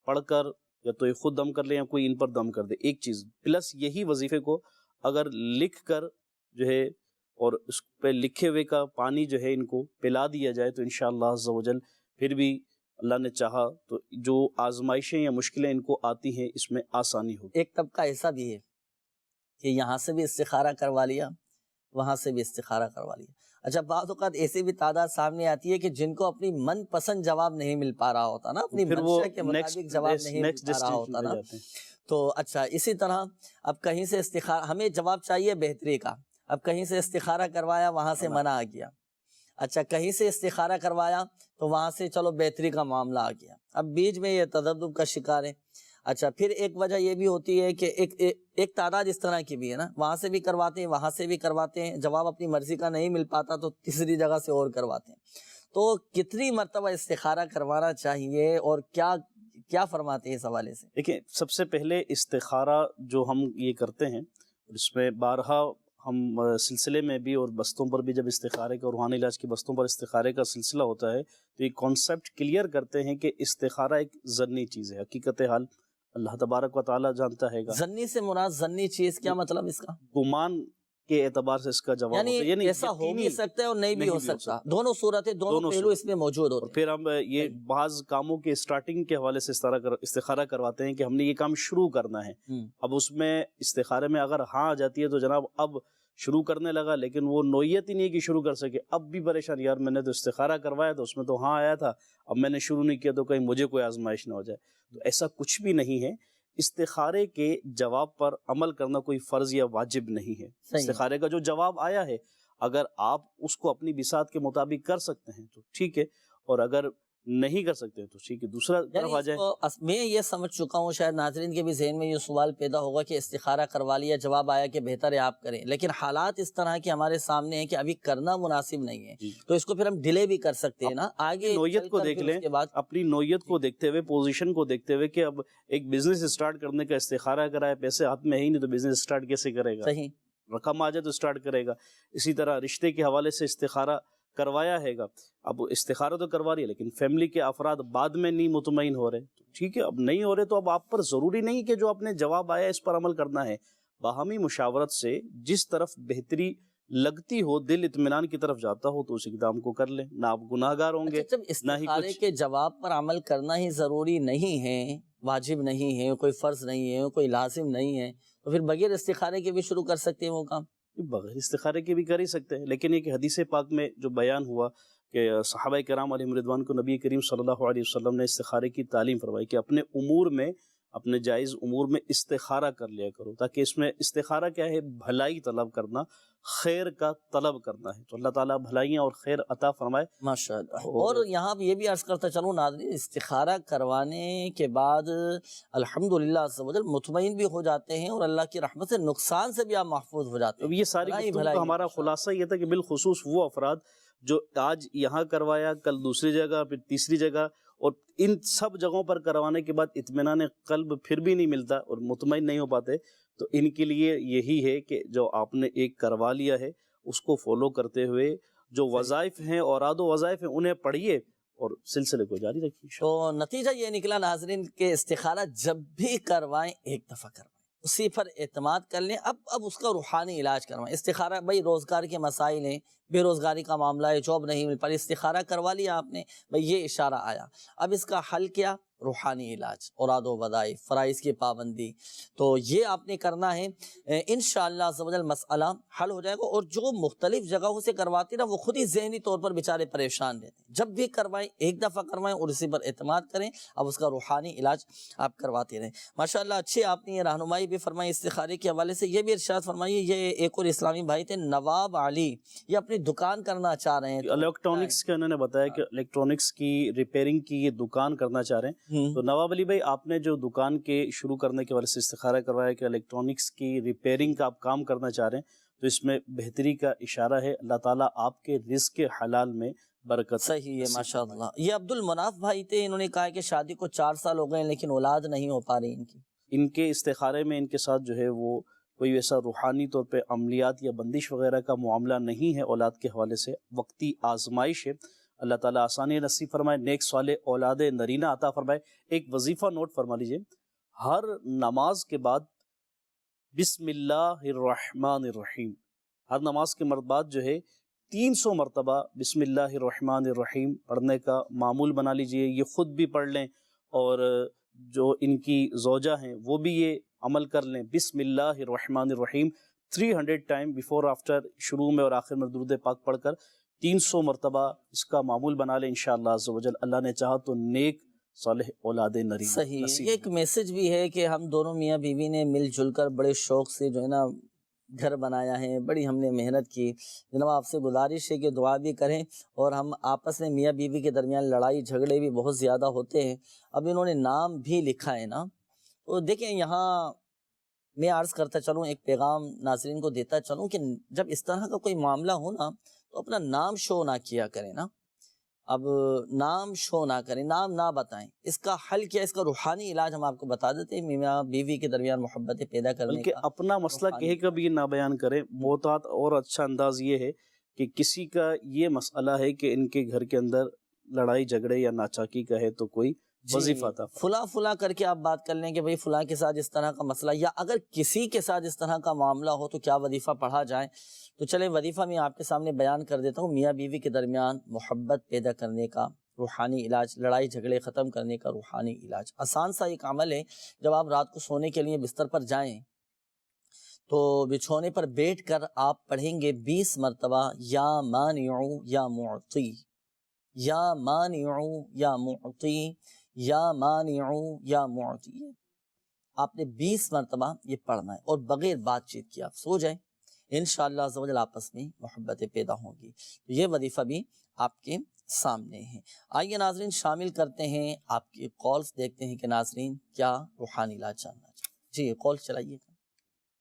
Speaker 3: پڑھ کر، یا تو یہ خود دم کر لیں یا کوئی ان پر دم کر دے، ایک چیز پلس یہی وظیفے کو اگر لکھ کر جو ہے اور اس پہ لکھے ہوئے کا پانی جو ہے ان کو پلا دیا جائے تو انشاءاللہ عز و جل پھر بھی اللہ نے چاہا تو جو آزمائشیں یا مشکلیں ان کو آتی ہیں اس میں آسانی ہوگی۔
Speaker 2: ایک طبقہ ایسا بھی ہے کہ یہاں سے بھی استخارہ کروا لیا، وہاں سے بھی استخارہ کروا لیا۔ اچھا، بعض اوقات ایسی بھی تعداد سامنے آتی ہے کہ جن کو اپنی من پسند جواب نہیں مل پا رہا ہوتا نا، اپنی منشا کے مطابق جواب نہیں مل پا رہا ہوتا نا، تو اچھا اسی طرح اب کہیں سے استخارہ، ہمیں جواب چاہیے بہتری کا، اب کہیں سے استخارہ کروایا، وہاں سے منع آ گیا۔ اچھا، کہیں سے استخارہ کروایا تو وہاں سے چلو بہتری کا معاملہ آ گیا، اب بیچ میں یہ تذبذب کا شکار ہے۔ اچھا، پھر ایک وجہ یہ بھی ہوتی ہے کہ ایک تعداد اس طرح کی بھی ہے نا، وہاں سے بھی کرواتے ہیں، وہاں سے بھی کرواتے ہیں، جواب اپنی مرضی کا نہیں مل پاتا تو تیسری جگہ سے اور کرواتے ہیں۔ تو کتنی مرتبہ استخارہ کروانا چاہیے اور کیا فرماتے ہیں اس حوالے سے؟
Speaker 3: دیکھیں، سب سے پہلے استخارہ جو ہم یہ کرتے ہیں، اس میں بارہا ہم سلسلے میں بھی اور بستوں پر بھی جب استخارے کا، روحانی علاج کے بستوں پر استخارے کا سلسلہ ہوتا ہے تو یہ کانسیپٹ کلیئر کرتے ہیں کہ استخارہ ایک ظنی چیز ہے، حقیقت حال اللہ تبارک و تعالی جانتا ہے گا۔
Speaker 2: ظنی سے مراد ظنی چیز کیا مطلب اس کا؟
Speaker 3: گمان کے اعتبار سے اس کا جواب ہوتا ہے،
Speaker 2: یعنی ایسا ہو بھی سکتا ہے اور نہیں بھی ہو سکتا، دونوں صورتیں، دونوں پہلو اس میں موجود ہوتے ہیں۔
Speaker 3: پھر ہم یہ بعض کاموں کے سٹارٹنگ کے حوالے سے استخارہ کرواتے ہیں کہ ہم نے یہ کام شروع کرنا ہے، اب اس میں استخارے میں اگر ہاں آ جاتی ہے تو جناب اب شروع کرنے لگا، لیکن وہ نوعیت ہی نہیں کہ شروع کر سکے، اب بھی پریشان، یار میں نے تو استخارہ کروایا تو اس میں تو ہاں آیا تھا، اب میں نے شروع نہیں کیا تو کہیں مجھے کوئی آزمائش نہ ہو جائے۔ تو ایسا کچھ بھی نہیں ہے، استخارے کے جواب پر عمل کرنا کوئی فرض یا واجب نہیں ہے۔ استخارے کا جو جواب آیا ہے اگر آپ اس کو اپنی بساط کے مطابق کر سکتے ہیں تو ٹھیک ہے، اور اگر نہیں کر سکتے تو ٹھیک ہے، دوسرا طرف آ جائے۔
Speaker 2: میں یہ سمجھ چکا ہوں، شاید ناظرین کے بھی ذہن میں یہ سوال پیدا ہوگا کہ استخارہ کروا لیا، جواب آیا کہ بہتر ہے آپ کریں، لیکن حالات اس طرح کے ہمارے سامنے ہیں کہ ابھی کرنا مناسب نہیں ہے، تو اس کو پھر ہم ڈیلے بھی کر سکتے ہیں نا، آگے
Speaker 3: نوعیت کو دیکھ لیں، اپنی نوعیت کو دیکھتے ہوئے، پوزیشن کو دیکھتے ہوئے کہ اب ایک بزنس سٹارٹ کرنے کا استخارہ کرائے، پیسے ہاتھ میں ہے ہی نہیں تو بزنس سٹارٹ کیسے کرے گا؟
Speaker 2: صحیح،
Speaker 3: رقم آ جائے تو سٹارٹ کرے گا۔ اسی طرح رشتے کے حوالے سے استخارہ کروایا ہے گا، اب استخارہ تو کروا رہی ہے لیکن فیملی کے افراد بعد میں نہیں مطمئن ہو رہے، ٹھیک ہے، اب نہیں ہو رہے تو اب آپ پر ضروری نہیں کہ جو آپ نے جواب آیا اس پر عمل کرنا ہے، باہمی مشاورت سے جس طرف بہتری لگتی ہو، دل اطمینان کی طرف جاتا ہو تو اس اقدام کو کر لیں، نہ آپ گناہ گار ہوں گے
Speaker 2: جب
Speaker 3: نہ ہی
Speaker 2: استخارے
Speaker 3: کچھ۔
Speaker 2: کے جواب پر عمل کرنا ہی ضروری نہیں ہے، واجب نہیں ہے، کوئی فرض نہیں ہے، کوئی لازم نہیں ہے، تو پھر بغیر استخارے کے بھی شروع کر سکتے ہیں وہ کام؟
Speaker 3: بغیر استخارے کے بھی کر ہی سکتے ہیں، لیکن ایک حدیث پاک میں جو بیان ہوا کہ صحابہ کرام علیہم رضوان کو نبی کریم صلی اللہ علیہ وسلم نے استخارے کی تعلیم فرمائی کہ اپنے امور میں اپنے جائز امور میں استخارہ کر لیا کرو، تاکہ اس میں استخارہ کیا ہے؟ بھلائی طلب کرنا، خیر کا طلب کرنا ہے، تو اللہ تعالیٰ بھلائیاں اور خیر عطا فرمائے۔
Speaker 2: ماشاء اللہ۔ اور یہاں یہ بھی عرض کرتا چلوں ناظرین، استخارہ کروانے کے بعد الحمدللہ عز و جل مطمئن بھی ہو جاتے ہیں، اور اللہ کی رحمت سے نقصان سے بھی آپ محفوظ ہو جاتے
Speaker 3: اب
Speaker 2: ہیں۔
Speaker 3: یہ ساری گفتگو کا ہمارا خلاصہ یہ تھا کہ بالخصوص وہ افراد جو آج یہاں کروایا، کل دوسری جگہ، پھر تیسری جگہ، اور ان سب جگہوں پر کروانے کے بعد اطمینان قلب پھر بھی نہیں ملتا اور مطمئن نہیں ہو پاتے، تو ان کے لیے یہی ہے کہ جو آپ نے ایک کروا لیا ہے اس کو فالو کرتے ہوئے جو وظائف ہیں، اوراد و وظائف ہیں، انہیں پڑھیے اور سلسلے کو جاری رکھیے۔
Speaker 2: تو نتیجہ یہ نکلا ناظرین کہ استخارہ جب بھی کروائیں ایک دفعہ کروائیں، اسی پر اعتماد کر لیں، اب اس کا روحانی علاج کروائیں۔ استخارہ بھائی روزگار کے مسائل ہیں، بے روزگاری کا معاملہ ہے، جاب نہیں مل پا، استخارہ کروا لیا آپ نے، بھائی یہ اشارہ آیا، اب اس کا حل کیا؟ روحانی علاج، اوراد و وظائف، فرائض کی پابندی، تو یہ آپ نے کرنا ہے۔ انشاءاللہ عز و جل مسئلہ حل ہو جائے گا۔ اور جو مختلف جگہوں سے کرواتے نا، وہ خود ہی ذہنی طور پر بیچارے پریشان رہتے ہیں۔ جب بھی کروائیں ایک دفعہ کروائیں اور اسی پر اعتماد کریں، اب اس کا روحانی علاج آپ کرواتے رہیں۔ ماشاءاللہ اچھی آپ نے یہ رہنمائی بھی فرمائی استخارے کے حوالے سے۔ یہ بھی ارشاد فرمائیے، یہ ایک اور اسلامی بھائی تھے نواب علی، یہ اپنی دکان کرنا چاہ رہے ہیں،
Speaker 3: الیکٹرانکس کا انہوں نے بتایا کہ الیکٹرانکس کی ریپیرنگ کی یہ دکان کرنا چاہ رہے ہیں۔ تو نواب علی بھائی، آپ نے جو دکان کے شروع کرنے کے حوالے سے استخارہ کروایا کہ الیکٹرانکس کی ریپیرنگ کا آپ کام کرنا چاہ رہے ہیں، تو اس میں بہتری کا اشارہ ہے۔ اللہ تعالیٰ آپ کے رزق حلال میں برکت۔
Speaker 2: صحیح ہے ماشاءاللہ۔ یہ عبد المناف بھائی تھے، انہوں نے کہا کہ شادی کو 4 سال ہو گئے لیکن اولاد نہیں ہو پا رہی ان کی۔
Speaker 3: ان کے استخارے میں ان کے ساتھ جو ہے وہ کوئی ایسا روحانی طور پہ عملیات یا بندش وغیرہ کا معاملہ نہیں ہے، اولاد کے حوالے سے وقتی آزمائش ہے۔ اللہ تعالیٰ آسانی نصیب فرمائے، نیک صالح اولاد نرینہ عطا فرمائے۔ ایک وظیفہ نوٹ فرما لیجئے، ہر نماز کے بعد بسم اللہ الرحمن الرحیم، ہر نماز کے بعد جو ہے 300 مرتبہ بسم اللہ الرحمن الرحیم پڑھنے کا معمول بنا لیجئے۔ یہ خود بھی پڑھ لیں اور جو ان کی زوجہ ہیں وہ بھی یہ عمل کر لیں، بسم اللہ الرحمن الرحیم 300 ٹائم بیفور آفٹر، شروع میں اور آخر میں درود پاک پڑھ کر 300 مرتبہ اس کا معمول بنا لیں انشاءاللہ عز و جل۔ اللہ نے چاہا تو نیک صالح اولاد نرینہ
Speaker 2: صحیح۔ ایک میسج بھی ہے کہ ہم دونوں میاں بیوی نے مل جل کر بڑے شوق سے جو ہے نا گھر بنایا ہے، بڑی ہم نے محنت کی۔ جناب آپ سے گزارش ہے کہ دعا بھی کریں، اور ہم آپس میں میاں بیوی کے درمیان لڑائی جھگڑے بھی بہت زیادہ ہوتے ہیں۔ اب انہوں نے نام بھی لکھا ہے نا، تو دیکھیں یہاں میں عرض کرتا چلوں، ایک پیغام ناظرین کو دیتا چلوں کہ جب اس طرح کا کوئی معاملہ ہو نا تو اپنا نام شو نہ کیا کریں نا، اب نام شو نہ کریں، نام نہ بتائیں۔ اس کا حل کیا؟ اس کا روحانی علاج ہم آپ کو بتا دیتے ہیں، میاں بیوی کے درمیان محبتیں پیدا کرنے
Speaker 3: بلکہ
Speaker 2: کا۔
Speaker 3: اپنا مسئلہ کہے کر بھی نہ بیان کریں۔ محتاط اور اچھا انداز یہ ہے کہ کسی کا یہ مسئلہ ہے کہ ان کے گھر کے اندر لڑائی جھگڑے یا ناچاکی کا ہے تو کوئی وظیفہ تھا،
Speaker 2: فلاں کر کے آپ بات کر لیں کہ بھئی فلاں کے ساتھ اس طرح کا مسئلہ، یا اگر کسی کے ساتھ اس طرح کا معاملہ ہو تو کیا وظیفہ پڑھا جائے۔ تو چلیں وظیفہ میں آپ کے سامنے بیان کر دیتا ہوں، میاں بیوی کے درمیان محبت پیدا کرنے کا روحانی علاج، لڑائی جھگڑے ختم کرنے کا روحانی علاج۔ آسان سا ایک عمل ہے، جب آپ رات کو سونے کے لیے بستر پر جائیں تو بچھونے پر بیٹھ کر آپ پڑھیں گے 20 مرتبہ یا مانع یا معطی، یا مانع یا معطی، یا مانع یا معطی۔ آپ نے 20 مرتبہ یہ پڑھنا ہے اور بغیر بات چیت کی آپ سو جائیں، انشاءاللہ عز و جل آپس میں محبتیں پیدا ہوں گی۔ یہ وظیفہ بھی آپ کے سامنے ہے۔ آئیے ناظرین شامل کرتے ہیں آپ کی کالز، دیکھتے ہیں کہ ناظرین کیا روحانی علاج جاننا چاہتے ہیں۔ جی کال چلائیے۔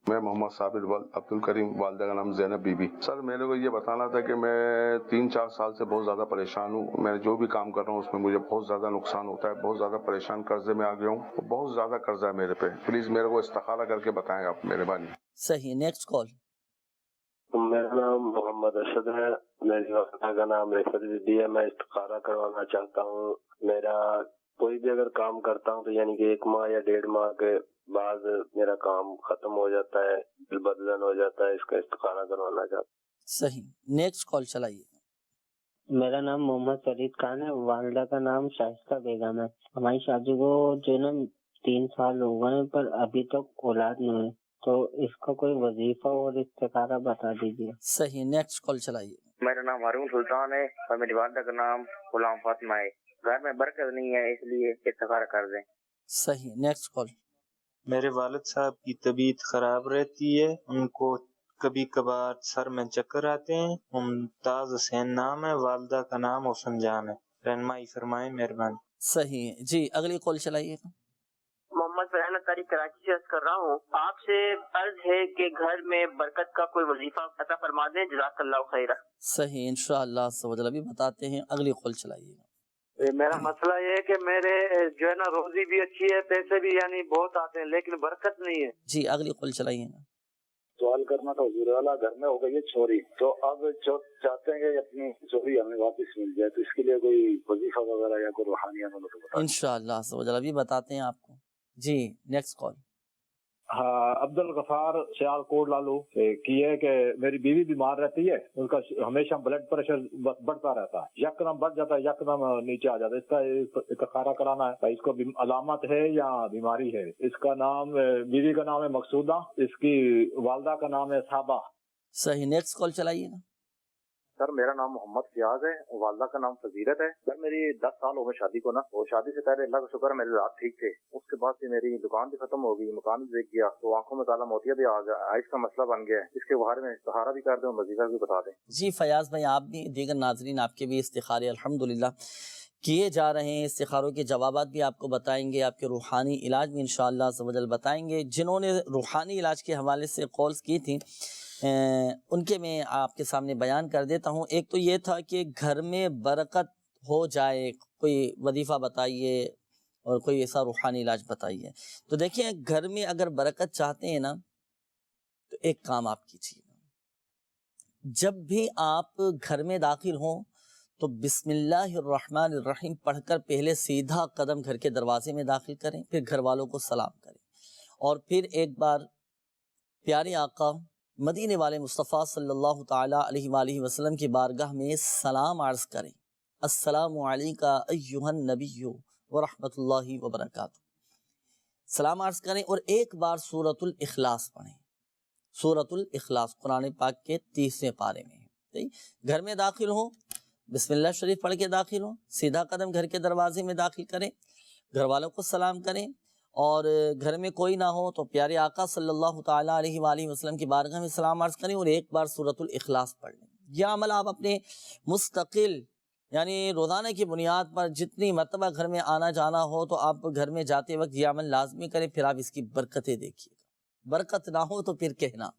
Speaker 9: میں محمد صابر عبد الکریم، والدہ کا نام زینب بی بی۔ سر میرے کو یہ بتانا تھا کہ میں 3-4 سال سے بہت زیادہ پریشان ہوں۔ میں جو بھی کام کر رہا ہوں اس میں مجھے بہت زیادہ نقصان ہوتا ہے، بہت زیادہ پریشان، قرضے میں آ گیا ہوں، بہت زیادہ قرضہ ہے میرے پہ۔ پلیز میرے کو استخارہ کر کے بتائیں آپ، مہربانی۔
Speaker 2: صحیح، نیکسٹ کال۔
Speaker 10: میرا نام محمد ارشد ہے، میری والدہ کا نام رفت بی بی ہے۔ میں استخارہ کروانا چاہتا ہوں۔ میرا کوئی بھی اگر کام کرتا ہوں تو یعنی کہ 1 ماہ یا 1.5 ماہ کے بعد میرا کام ختم ہو جاتا ہے، دل بدلن ہو جاتا ہے، اس کا استخارہ کروانا چاہتا ہوں۔
Speaker 2: صحیح، نیکسٹ کال چلائیے۔
Speaker 6: میرا نام محمد فرید خان ہے، والدہ کا نام شائستہ بیگم ہے۔ ہماری شادی کو جو نا 3 سال ہو گئے ہیں پر ابھی تک اولاد نہیں ہے، تو اس کا کوئی وظیفہ اور استخارہ بتا دیجیے۔
Speaker 2: صحیح، نیکسٹ کال چلائیے۔
Speaker 11: میرا نام ہارون سلطان ہے اور میری والدہ کا نام غلام فاطمہ ہے۔ گھر میں برکت نہیں ہے، اس لیے استخارہ کر دیں۔
Speaker 2: صحیح، نیکسٹ کال۔
Speaker 12: میرے والد صاحب کی طبیعت خراب رہتی ہے، ان کو کبھی کبھار سر میں چکر آتے ہیں۔ ممتاز حسین نام ہے، والدہ کا نام حسن جان ہے۔ رہنمائی فرمائیں مہربانی۔
Speaker 2: صحیح ہے جی، اگلی کال چلائیے گا۔
Speaker 13: محمد فرحان اطاری کراچی سے عرض کر رہا ہوں، آپ سے عرض ہے کہ گھر میں برکت کا کوئی وظیفہ عطا فرما دیں، جزاک اللہ خیرہ۔
Speaker 2: صحیح، انشاءاللہ سبحان ابھی بتاتے ہیں، اگلی کال چلائیے گا۔
Speaker 14: میرا مسئلہ یہ ہے کہ میرے جو ہے نا روزی بھی اچھی ہے، پیسے بھی یعنی بہت آتے ہیں، لیکن برکت نہیں ہے۔
Speaker 2: جی اگلی کال چلائیے گا۔
Speaker 15: سوال کرنا تھا حضور والا، گھر میں ہو گئی ہے چوری، تو اب چاہتے ہیں کہ اپنی چوری ہمیں واپس مل جائے، تو اس کے لیے کوئی وظیفہ وغیرہ یا کوئی روحانی عمل ہو تو
Speaker 2: انشاءاللہ سبحان ابھی بتاتے ہیں آپ کو۔ جی نیکسٹ کال۔
Speaker 16: ہاں، عبد الغفار سیال کوٹ لالو کی ہے کہ میری بیوی بیمار رہتی ہے، ان کا ہمیشہ بلڈ پریشر بڑھتا رہتا ہے، یکدم بڑھ جاتا ہے، یکدم نیچے آ جاتا ہے۔ اس کا استخارہ کرانا ہے، اس کو علامت ہے یا بیماری ہے؟ اس کا نام، بیوی کا نام ہے مقصودہ، اس کی والدہ کا نام ہے صحابہ۔
Speaker 2: صحیح، نیکسٹ کال چلائیے نا۔
Speaker 15: سر میرا نام محمد فیاض ہے، والدہ کا نام فضیلت ہے۔ سر میری 10 سال ہو گئے شادی کو نا، اور شادی سے پہلے اللہ کا شکر ہے میرے رات ٹھیک تھے، اس کے بعد سے میری دکان بھی ختم ہو گئی، مکان بھی دیکھ گیا، تو آنکھوں میں کالا موتیا بھی آ گیا، آئس کا مسئلہ بن گیا ہے۔ اس کے بارے میں استخارہ بھی کر دیں اور وظیفہ بھی بتا دیں۔
Speaker 2: جی فیاض بھائی، آپ بھی دیگر ناظرین آپ کے بھی استخارے الحمدللہ کیے جا رہے ہیں، استخاروں کے جوابات بھی آپ کو بتائیں گے، آپ کے روحانی علاج بھی انشاءاللہ عز و جل بتائیں گے۔ جنہوں نے روحانی علاج کے حوالے سے کالز کی تھیں ان کے میں آپ کے سامنے بیان کر دیتا ہوں۔ ایک تو یہ تھا کہ گھر میں برکت ہو جائے، کوئی وظیفہ بتائیے اور کوئی ایسا روحانی علاج بتائیے۔ تو دیکھیں گھر میں اگر برکت چاہتے ہیں نا تو ایک کام آپ کیجیے، جب بھی آپ گھر میں داخل ہوں تو بسم اللہ الرحمن الرحیم پڑھ کر پہلے سیدھا قدم گھر کے دروازے میں داخل کریں، پھر گھر والوں کو سلام کریں، اور پھر ایک بار پیارے آقا مدینے والے مصطفیٰ صلی اللہ تعالیٰ علیہ وآلہ وسلم کی بارگاہ میں سلام عرض کریں، السلام علیکہ ایہا النبی ورحمۃ اللہ وبرکاتہ، سلام عرض کریں، اور ایک بار سورۃ الاخلاص پڑھیں۔ سورۃ الاخلاص قرآن پاک کے 30ویں پارے میں ہے۔ گھر میں داخل ہوں، بسم اللہ شریف پڑھ کے داخل ہوں، سیدھا قدم گھر کے دروازے میں داخل کریں، گھر والوں کو سلام کریں، اور گھر میں کوئی نہ ہو تو پیارے آقا صلی اللہ تعالیٰ علیہ وآلہ وسلم کی بارگاہ میں سلام عرض کریں، اور ایک بار سورۃ الاخلاص پڑھ لیں۔ یہ عمل آپ اپنے مستقل یعنی روزانہ کی بنیاد پر جتنی مرتبہ گھر میں آنا جانا ہو تو آپ گھر میں جاتے وقت یہ عمل لازمی کریں، پھر آپ اس کی برکتیں دیکھیے گا۔ برکت نہ ہو تو پھر کہنا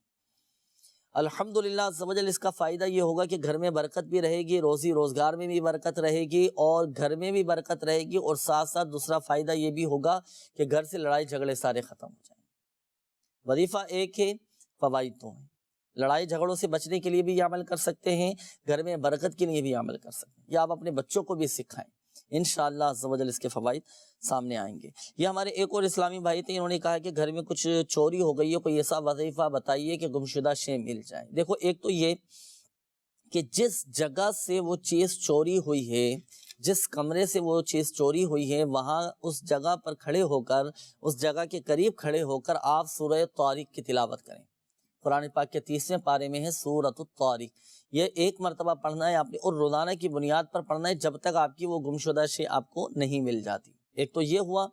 Speaker 2: الحمدللہ عز و جل۔ اس کا فائدہ یہ ہوگا کہ گھر میں برکت بھی رہے گی، روزی روزگار میں بھی برکت رہے گی، اور گھر میں بھی برکت رہے گی، اور ساتھ ساتھ دوسرا فائدہ یہ بھی ہوگا کہ گھر سے لڑائی جھگڑے سارے ختم ہو جائیں گے۔ وظیفہ ایک ہے، فوائد دو ہیں۔ لڑائی جھگڑوں سے بچنے کے لیے بھی یہ عمل کر سکتے ہیں، گھر میں برکت کے لیے بھی عمل کر سکتے ہیں، یا آپ اپنے بچوں کو بھی سکھائیں، انشاءاللہ عز و جل اس کے فوائد سامنے آئیں گے۔ یہ ہمارے ایک اور اسلامی بھائی تھے، انہوں نے کہا کہ گھر میں کچھ چوری ہو گئی ہے، کوئی ایسا وظیفہ بتائیے کہ گمشدہ شے مل جائے۔ دیکھو ایک تو یہ کہ جس جگہ سے وہ چیز چوری ہوئی ہے، جس کمرے سے وہ چیز چوری ہوئی ہے، وہاں اس جگہ پر کھڑے ہو کر، اس جگہ کے قریب کھڑے ہو کر آپ سورہ طارق کی تلاوت کریں۔ قرآن پاک کے 30ویں پارے میں ہے سورۃ الطارق، یہ ایک مرتبہ پڑھنا ہے آپ نے، اور روزانہ کی بنیاد پر پڑھنا ہے جب تک آپ کی وہ گمشدہ شے آپ کو نہیں مل جاتی۔ ایک تو یہ ہوا،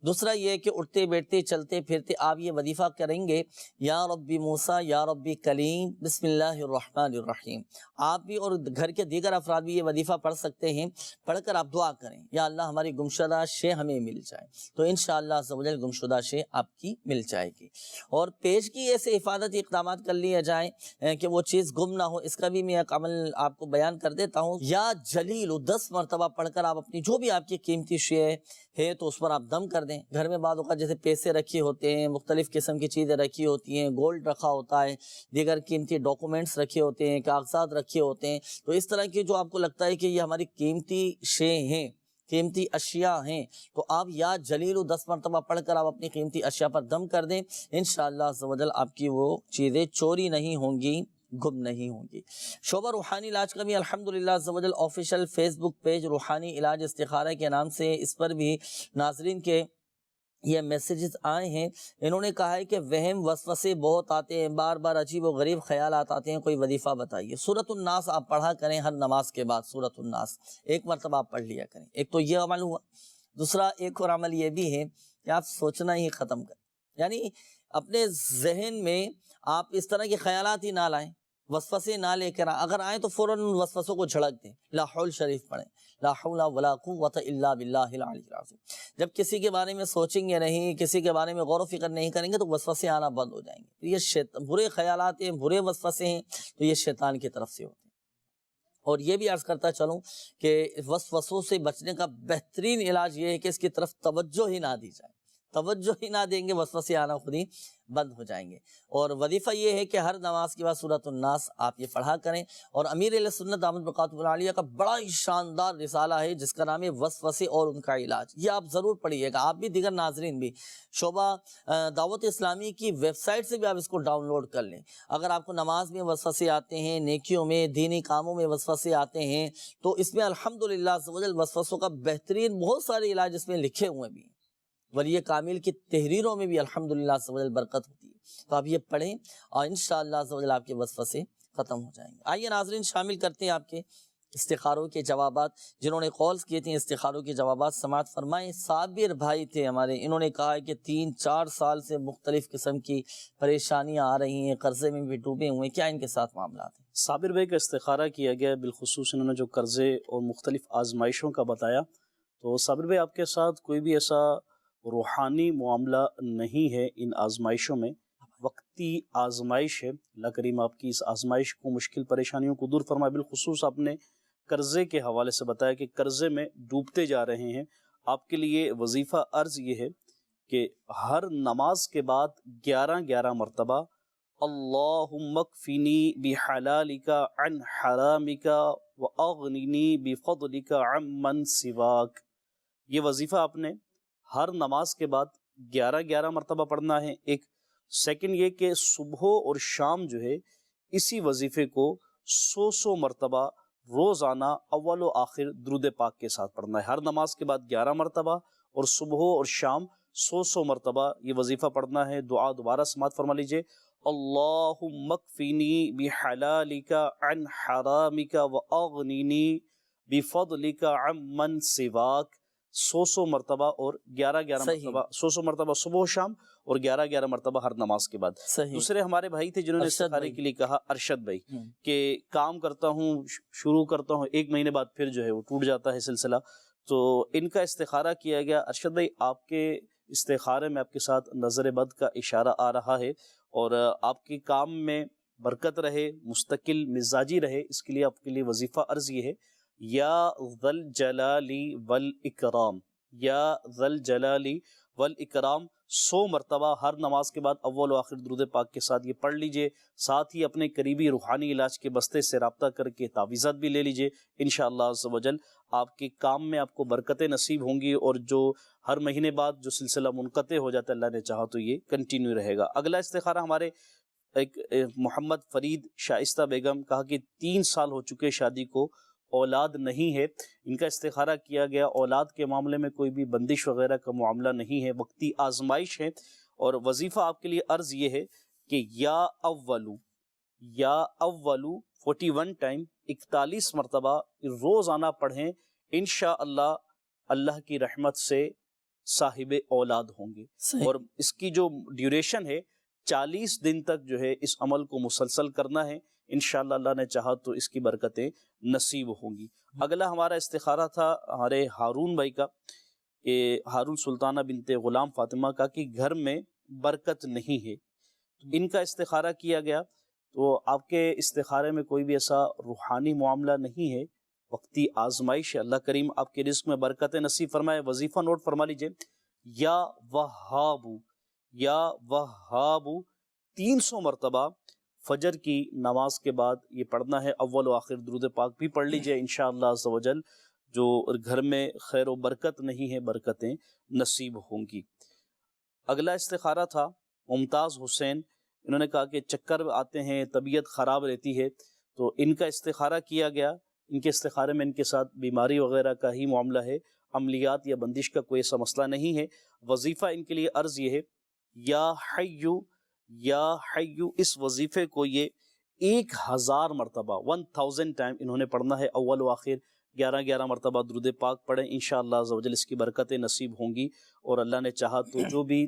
Speaker 2: دوسرا یہ کہ اٹھتے بیٹھتے چلتے پھرتے آپ یہ وظیفہ کریں گے، یا ربی موسیٰ یا ربی کلیم بسم اللہ الرحمن الرحیم۔ آپ بھی اور گھر کے دیگر افراد بھی یہ وظیفہ پڑھ سکتے ہیں، پڑھ کر آپ دعا کریں یا اللہ ہماری گمشدہ شے ہمیں مل جائے، تو انشاءاللہ عز و جل گمشدہ شے آپ کی مل جائے گی۔ اور پیش کی ایسے حفاظتی اقدامات کر لیے جائیں کہ وہ چیز گم نہ ہو، اس کا بھی میں ایک عمل آپ کو بیان کر دیتا ہوں۔ یا جلیل 10 مرتبہ پڑھ کر آپ اپنی جو بھی آپ کی قیمتی شے ہے تو اس پر آپ دم کر دیں۔ گھر میں بعض اوقات جیسے پیسے رکھے ہوتے ہیں، مختلف قسم کی چیزیں رکھی ہوتی ہیں، گولڈ رکھا ہوتا ہے، دیگر قیمتی ڈاکومنٹس رکھے ہوتے ہیں، کاغذات رکھے ہوتے ہیں، تو اس طرح کی جو آپ کو لگتا ہے کہ یہ ہماری قیمتی شے ہیں، قیمتی اشیاء ہیں، تو آپ یا جلیل 10 مرتبہ پڑھ کر آپ اپنی قیمتی اشیاء پر دم کر دیں، انشاءاللہ عز و جل آپ کی وہ چیزیں چوری نہیں ہوں گی، گم نہیں ہوں گی۔ شعبہ روحانی علاج کا بھی الحمدللہ عز و جل آفیشیل فیس بک پیج روحانی علاج استخارہ کے نام سے، اس پر بھی ناظرین کے یہ میسیجز آئے ہیں۔ انہوں نے کہا ہے کہ وہم وسوسے بہت آتے ہیں، بار بار عجیب و غریب خیالات آتے ہیں، کوئی وظیفہ بتائیے۔ سورۃ الناس آپ پڑھا کریں ہر نماز کے بعد، سورۃ الناس ایک مرتبہ آپ پڑھ لیا کریں۔ ایک تو یہ عمل ہوا، دوسرا ایک اور عمل یہ بھی ہے کہ آپ سوچنا ہی ختم کریں یعنی اپنے ذہن میں آپ اس طرح کے خیالات ہی نہ لائیں، وسوسے نہ لے کر اگر آئیں تو فوراً ان وسوسوں کو جھڑک دیں، لا حول شریف پڑھیں، لا حول ولا قوت الا باللہ العلی العظیم۔ جب کسی کے بارے میں سوچیں گے نہیں، کسی کے بارے میں غور و فکر نہیں کریں گے تو وسوسے آنا بند ہو جائیں گے۔ یہ برے خیالات ہیں، برے وسوسے ہیں تو یہ شیطان کی طرف سے ہوتے ہیں۔ اور یہ بھی عرض کرتا چلوں کہ وسوسوں سے بچنے کا بہترین علاج یہ ہے کہ اس کی طرف توجہ ہی نہ دی جائے، توجہ ہی نہ دیں گے وسوسے آنا خود ہی بند ہو جائیں گے۔ اور وظیفہ یہ ہے کہ ہر نماز کے بعد سورۃ الناس آپ یہ پڑھا کریں۔ اور امیر اہل سنت دامت برکاتہ العالیہ کا بڑا ہی شاندار رسالہ ہے جس کا نام ہے وسوسے اور ان کا علاج، یہ آپ ضرور پڑھیے گا، آپ بھی دیگر ناظرین بھی۔ شعبہ دعوت اسلامی کی ویب سائٹ سے بھی آپ اس کو ڈاؤن لوڈ کر لیں۔ اگر آپ کو نماز میں وسوسے آتے ہیں، نیکیوں میں، دینی کاموں میں وسوسے آتے ہیں تو اس میں الحمدللہ عز و جل وسوسوں کا بہترین بہت سارے علاج اس میں لکھے ہوئے بھی ہیں۔ ولی کامل کی تحریروں میں بھی الحمدللہ عز و جل برکت ہوتی ہے، تو آپ یہ پڑھیں اور انشاءاللہ عز و جل آپ کے وسوسے ختم ہو جائیں گے۔ آئیے ناظرین شامل کرتے ہیں آپ کے استخاروں کے جوابات۔ جنہوں نے کالز کیے تھے استخاروں کے جوابات سماعت فرمائیں۔ صابر بھائی تھے ہمارے، انہوں نے کہا ہے کہ 3-4 سال سے مختلف قسم کی پریشانیاں آ رہی ہیں، قرضے میں بھی ڈوبے ہوئے ہیں، کیا ان کے ساتھ معاملات ہیں؟
Speaker 3: صابر بھائی کا استخارہ کیا گیا، بالخصوص انہوں نے جو قرضے اور مختلف آزمائشوں کا بتایا، تو صابر بھائی آپ کے ساتھ کوئی بھی ایسا روحانی معاملہ نہیں ہے ان آزمائشوں میں، وقتی آزمائش ہے۔ اللہ کریم آپ کی اس آزمائش کو، مشکل پریشانیوں کو دور فرمائے۔ بالخصوص آپ نے قرضے کے حوالے سے بتایا کہ قرضے میں ڈوبتے جا رہے ہیں، آپ کے لیے وظیفہ عرض یہ ہے کہ ہر نماز کے بعد 11 مرتبہ اللہم اکفنی بحلالک عن حرامک واغننی بفضلک عمن سواک، یہ وظیفہ آپ نے ہر نماز کے بعد 11 مرتبہ پڑھنا ہے۔ ایک سیکنڈ یہ کہ صبح اور شام جو ہے اسی وظیفے کو 100 مرتبہ روزانہ اول و آخر درود پاک کے ساتھ پڑھنا ہے۔ ہر نماز کے بعد 11 مرتبہ اور صبح اور شام 100 مرتبہ یہ وظیفہ پڑھنا ہے۔ دعا دوبارہ سماعت فرما لیجئے، اللہم اکفنی بحلالک عن حرامک واغننی بفضلک عمن سواک، 100 مرتبہ اور 11 مرتبہ، 100 مرتبہ صبح و شام اور 11 مرتبہ ہر نماز کے بعد۔ دوسرے ہمارے بھائی تھے جنہوں نے استخارے کے لیے کہا، ارشد بھائی، کہ کام کرتا ہوں، شروع کرتا ہوں، 1 مہینے بعد پھر جو ہے وہ ٹوٹ جاتا ہے سلسلہ، تو ان کا استخارہ کیا گیا۔ ارشد بھائی آپ کے استخارے میں آپ کے ساتھ نظر بد کا اشارہ آ رہا ہے، اور آپ کے کام میں برکت رہے، مستقل مزاجی رہے، اس کے لیے آپ کے لیے وظیفہ عرض یہ ہے، یا ذا الجلال والاکرام، یا ذا الجلال والاکرام 100 مرتبہ ہر نماز کے بعد اول و آخر درود پاک کے ساتھ یہ پڑھ لیجئے۔ ساتھ ہی اپنے قریبی روحانی علاج کے بستے سے رابطہ کر کے تعویذات بھی لے لیجئے، انشاءاللہ عز و جل آپ کے کام میں آپ کو برکتیں نصیب ہوں گی، اور جو ہر مہینے بعد جو سلسلہ منقطع ہو جاتا ہے اللہ نے چاہا تو یہ کنٹینیو رہے گا۔ اگلا استخارہ ہمارے ایک محمد فرید شائستہ بیگم، کہا کہ 3 سال ہو چکے شادی کو، اولاد نہیں ہے، ان کا استخارہ کیا گیا، اولاد کے معاملے میں کوئی بھی بندش وغیرہ کا معاملہ نہیں ہے، وقتی آزمائش ہے، اور وظیفہ آپ کے لیے عرض یہ ہے کہ یا اولو 41 ٹائم 41 مرتبہ روزانہ پڑھیں، انشاءاللہ اللہ کی رحمت سے صاحب اولاد ہوں گے۔ اور اس کی جو ڈیوریشن ہے 40 دن تک جو ہے اس عمل کو مسلسل کرنا ہے، انشاءاللہ اللہ نے چاہا تو اس کی برکتیں نصیب ہوں گی۔ اگلا ہمارا استخارہ تھا ہمارے ہارون بھائی کا، کہ ہارون سلطانہ بنت غلام فاطمہ کا، کہ گھر میں برکت نہیں ہے، ان کا استخارہ کیا گیا، تو آپ کے استخارے میں کوئی بھی ایسا روحانی معاملہ نہیں ہے، وقتی آزمائش ہے، اللہ کریم آپ کے رزق میں برکتیں نصیب فرمائے۔ وظیفہ نوٹ فرما لیجئے، یا وہاب 300 مرتبہ فجر کی نماز کے بعد یہ پڑھنا ہے، اول و آخر درود پاک بھی پڑھ لیجئے، انشاءاللہ عز و جل جو گھر میں خیر و برکت نہیں ہے برکتیں نصیب ہوں گی۔ اگلا استخارہ تھا ممتاز حسین، انہوں نے کہا کہ چکر آتے ہیں، طبیعت خراب رہتی ہے، تو ان کا استخارہ کیا گیا۔ ان کے استخارے میں ان کے ساتھ بیماری وغیرہ کا ہی معاملہ ہے، عملیات یا بندش کا کوئی ایسا مسئلہ نہیں ہے۔ وظیفہ ان کے لیے عرض یہ ہے، یا حیو، اس وظیفے کو یہ 1000 مرتبہ 1000 ٹائم انہوں نے پڑھنا ہے، اول و آخر 11 مرتبہ درود پاک پڑھیں، انشاءاللہ عز و جل اس کی برکتیں نصیب ہوں گی، اور اللہ نے چاہا تو جو بھی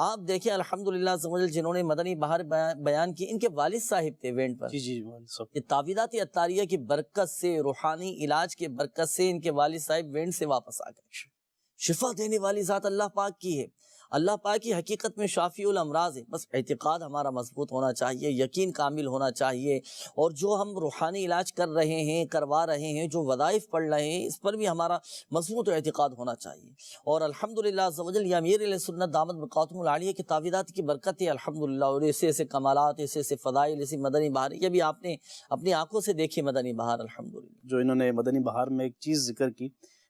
Speaker 2: آپ دیکھیں الحمدللہ جنہوں نے مدنی بہار بیان کی، ان کے والد صاحب تھے وینٹ پر.
Speaker 3: جی
Speaker 2: یہ تعویذات اطاریہ کی برکت سے، روحانی علاج کے برکت سے ان کے والد صاحب وینٹ سے واپس آ گئے. شفا دینے والی ذات اللہ پاک کی ہے. اللہ پاک کی حقیقت میں شافی الامراض ہے. بس اعتقاد ہمارا مضبوط ہونا چاہیے، یقین کامل ہونا چاہیے، اور جو ہم روحانی علاج کر رہے ہیں، کروا رہے ہیں، جو وظائف پڑھ رہے ہیں، اس پر بھی ہمارا مضبوط اعتقاد ہونا چاہیے. اور الحمدللہ عز و جل یہ امیر علیہ سنت دامت برکاتہم العالیہ کی تعویذات کی برکت ہے الحمدللہ. اور ایسے ایسے کمالات، ایسے ایسے فضائل، ایسی مدنی بہار، یہ بھی آپ نے اپنی آنکھوں سے دیکھی مدنی بہار الحمدللہ.
Speaker 3: جو انہوں نے مدنی بہار میں ایک چیز ذکر کی،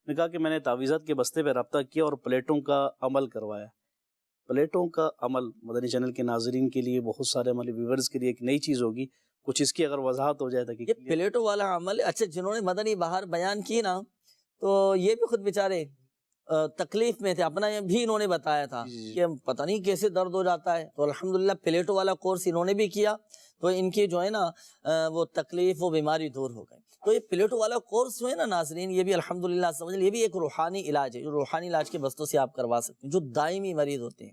Speaker 3: نے کہا کہ میں نے تعویذات کے بستے پہ رابطہ کیا اور پلیٹوں کا عمل کروایا. پلیٹوں کا عمل مدنی چینل کے ناظرین کے لیے، بہت سارے ہمارے ویورز کے لیے ایک نئی چیز ہوگی. کچھ اس کی اگر وضاحت ہو جائے تاکہ
Speaker 2: یہ پلیٹوں والا عمل، اچھا جنہوں نے مدنی بہار بیان کی نا، تو یہ بھی خود بیچارے تکلیف میں تھے. اپنا بھی انہوں نے بتایا تھا کہ پتہ نہیں کیسے درد ہو جاتا ہے. تو الحمدللہ پلیٹوں والا کورس انہوں نے بھی کیا، تو ان کی جو ہے نا وہ تکلیف، وہ بیماری دور ہو گئی. تو یہ پلیٹوں والا کورس جو ہے نا ناظرین، یہ بھی الحمدللہ یہ بھی ایک روحانی علاج ہے. جو روحانی علاج کے بستوں سے آپ کروا سکتے ہیں. جو دائمی مریض ہوتے ہیں،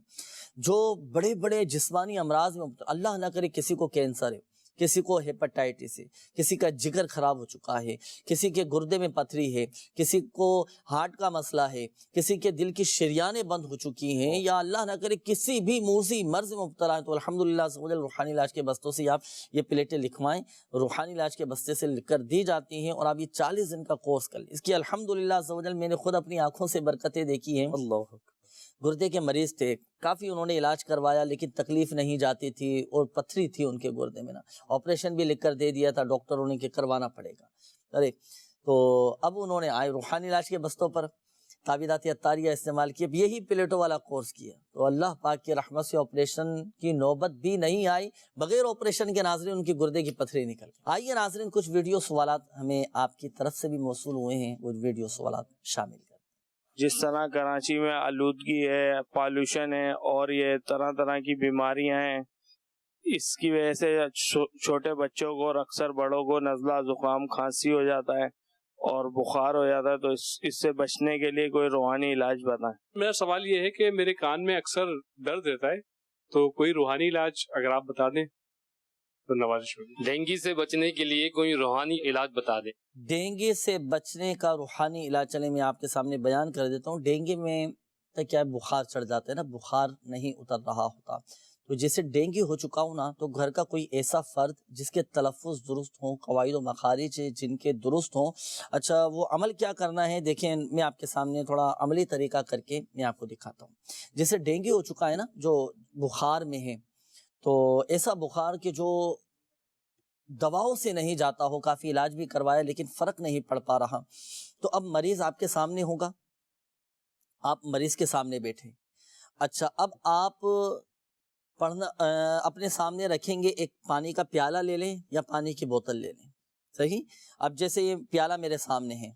Speaker 2: جو بڑے بڑے جسمانی امراض میں، اللہ نہ کرے کسی کو کینسر ہے، کسی کو ہیپاٹائٹس ہے، کسی کا جگر خراب ہو چکا ہے، کسی کے گردے میں پتھری ہے، کسی کو ہارٹ کا مسئلہ ہے، کسی کے دل کی شریانیں بند ہو چکی ہیں، یا اللہ نہ کرے کسی بھی موذی مرض میں مبتلا ہے، تو الحمدللہ روحانی علاج کے بستوں سے آپ یہ پلیٹیں لکھوائیں. روحانی علاج کے بستے سے لکھ کر دی جاتی ہیں، اور آپ یہ 40 دن کا کورس کر لیں. اس کی الحمدللہ میں نے خود اپنی آنکھوں سے برکتیں دیکھی ہیں.
Speaker 3: اللہ
Speaker 2: گردے کے مریض تھے، کافی انہوں نے علاج کروایا، لیکن تکلیف نہیں جاتی تھی، اور پتھری تھی ان کے گردے میں نا. آپریشن بھی لکھ کر دے دیا تھا ڈاکٹروں نے کہ کروانا پڑے گا. ارے تو اب انہوں نے آئے روحانی علاج کے بستوں پر تعویذات اطاریہ استعمال کیے، یہی پلیٹوں والا کورس کیا. تو اللہ پاک کی رحمت سے آپریشن کی نوبت بھی نہیں آئی. بغیر آپریشن کے ناظرین ان کی گردے کی پتھری نکل گئی. آئیے ناظرین کچھ ویڈیو سوالات ہمیں آپ کی طرف سے بھی موصول ہوئے ہیں، وہ ویڈیو سوالات شامل.
Speaker 12: جس طرح کراچی میں آلودگی ہے، پالوشن ہے، اور یہ طرح طرح کی بیماریاں ہیں، اس کی وجہ سے چھوٹے بچوں کو اور اکثر بڑوں کو نزلہ، زکام، کھانسی ہو جاتا ہے اور بخار ہو جاتا ہے. تو اس سے بچنے کے لیے کوئی روحانی علاج بتائیں.
Speaker 17: میرا سوال یہ ہے کہ میرے کان میں اکثر درد رہتا ہے، تو کوئی روحانی علاج اگر آپ بتا دیں تو نوازش ہوگی.
Speaker 18: ڈینگی سے بچنے کے لیے کوئی روحانی علاج بتا دیں.
Speaker 2: ڈینگی سے بچنے کا روحانی علاج چلے میں آپ کے سامنے بیان کر دیتا ہوں. ڈینگی میں تو کیا بخار چڑھ جاتا ہے نا، بخار نہیں اتر رہا ہوتا. تو جیسے ڈینگی ہو چکا ہوں نا، تو گھر کا کوئی ایسا فرد جس کے تلفظ درست ہوں، قواعد و مخارج جن کے درست ہوں. اچھا وہ عمل کیا کرنا ہے دیکھیں، میں آپ کے سامنے تھوڑا عملی طریقہ کر کے میں آپ کو دکھاتا ہوں. جیسے ڈینگی ہو چکا ہے نا، جو بخار میں ہے، تو ایسا بخار کہ جو دواؤں سے نہیں جاتا ہو، کافی علاج بھی کروایا لیکن فرق نہیں پڑ پا رہا. تو اب مریض آپ کے سامنے ہوگا، آپ مریض کے سامنے بیٹھے. اچھا اب آپ پڑھنا اپنے سامنے رکھیں گے، ایک پانی کا پیالہ لے لیں یا پانی کی بوتل لے لیں. صحیح. اب جیسے یہ پیالہ میرے سامنے ہے،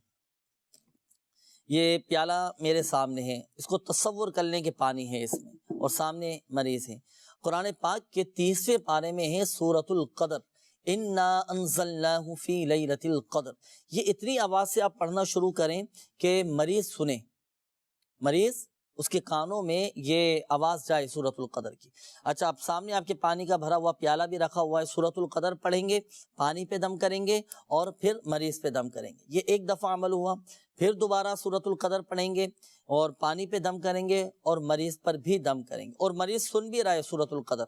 Speaker 2: یہ پیالہ میرے سامنے ہے، اس کو تصور کر لیں کہ پانی ہے اس میں، اور سامنے مریض ہے. قرآن پاک کے 30ویں پارے میں ہے سورۃ القدر، انا انزلناہ فی لیلۃ القدر. یہ اتنی آواز سے آپ پڑھنا شروع کریں کہ مریض سنے، مریض اس کے کانوں میں یہ آواز جائے سورۃ القدر کی. اچھا اب سامنے آپ کے پانی کا بھرا ہوا پیالہ بھی رکھا ہوا ہے، سورۃ القدر پڑھیں گے، پانی پہ دم کریں گے اور پھر مریض پہ دم کریں گے. یہ ایک دفعہ عمل ہوا. پھر دوبارہ سورۃ القدر پڑھیں گے اور پانی پہ دم کریں گے اور مریض پر بھی دم کریں گے، اور مریض سن بھی رہا ہے سورۃ القدر.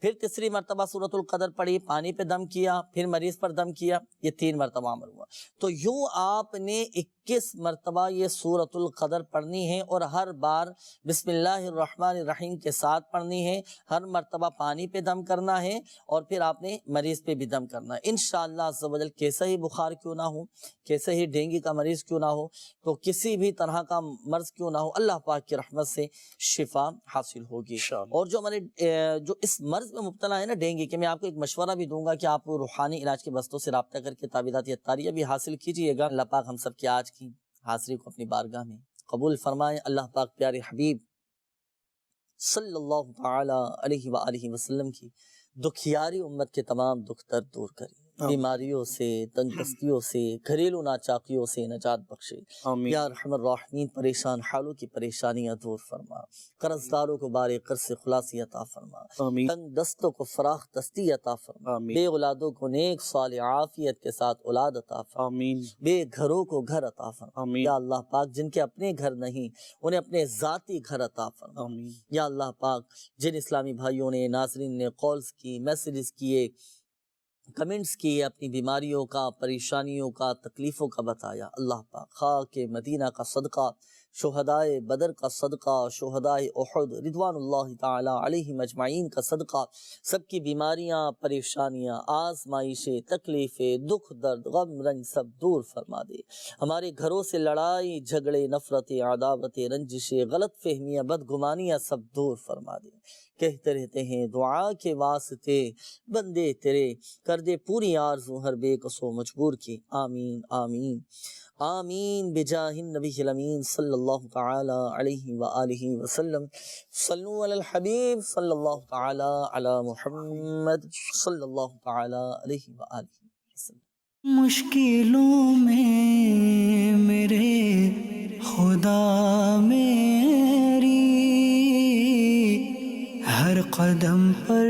Speaker 2: پھر تیسری مرتبہ سورۃ القدر پڑھی، پانی پہ دم کیا، پھر مریض پر دم کیا. یہ 3 مرتبہ عمل ہوا. تو یوں آپ نے 21 مرتبہ یہ سورۃ القدر پڑھنی ہے، اور ہر بار بسم اللہ الرحمن الرحیم کے ساتھ پڑھنی ہے. ہر مرتبہ پانی پہ دم کرنا ہے اور پھر آپ نے مریض پہ بھی دم کرنا ہے. انشاءاللہ عز و جل کیسا ہی بخار کیوں نہ ہو، کیسے ہی ڈینگی کا مریض کیوں نہ ہو، تو کسی بھی طرح کا مرض کیوں نہ ہو، اللہ پاک کی رحمت سے شفا حاصل ہوگی. اور جو ہمارے جو اس مرض میں مبتلا ہے نا ڈینگی کے، میں آپ کو ایک مشورہ بھی دوں گا کہ آپ روحانی علاج کے بستوں سے رابطہ کر کے تعویذات اطاریہ بھی حاصل کیجئے گا. اللہ پاک ہم سب کی آج کی حاضری کو اپنی بارگاہ میں قبول فرمائے. اللہ پاک پیارے حبیب صلی اللہ تعالی علیہ وآلہ وسلم کی دکھیاری امت کے تمام دکھ درد دور کرے. بیماریوں سے، تندرستیوں سے، گھریلو ناچاکیوں سے نجات بخشے۔ یا ارحم الراحمین پریشان حالوں کی پریشانیاں دور فرما، قرض داروں کو بارے قرض سے خلاصی عطا فرما، تنگ دستوں کو فراخ دستی عطا فرما، بے اولادوں کو نیک صالح عافیت کے ساتھ اولاد عطا فرما، بے گھروں کو گھر عطا فرما۔ یا اللہ پاک جن کے اپنے گھر نہیں انہیں اپنے ذاتی گھر عطا فرما۔ یا اللہ پاک جن اسلامی بھائیوں نے، ناظرین نے کالز کی، میسیجز کیے، کمنٹس کیے، اپنی بیماریوں کا، پریشانیوں کا، تکلیفوں کا بتایا، اللہ پاک خاک مدینہ کا صدقہ، شہدائے بدر کا صدقہ، شہدائے احد رضوان اللہ تعالی علیہم اجمعین کا صدقہ، سب کی بیماریاں، پریشانیاں، آزمائشیں، تکلیفیں، دکھ درد، غم رنج سب دور فرما دے۔ ہمارے گھروں سے لڑائی جھگڑے، نفرتیں، عداوتیں، رنجشیں، غلط فہمیاں، بدگمانیاں سب دور فرما دے۔ کہتے رہتے ہیں دعا کے واسطے بندے تیرے، کر دے پوری آرزو ہر بے کسو مجبور کی۔ آمین آمین آمین بجاہ النبی الامین صلی اللہ تعالی علیہ وآلہ وسلم۔ صلو علی الحبیب صلی اللہ تعالی علی محمد صلی اللہ تعالی علیہ وآلہ وسلم۔
Speaker 1: مشکلوں میں میرے خدا میری، ہر قدم پر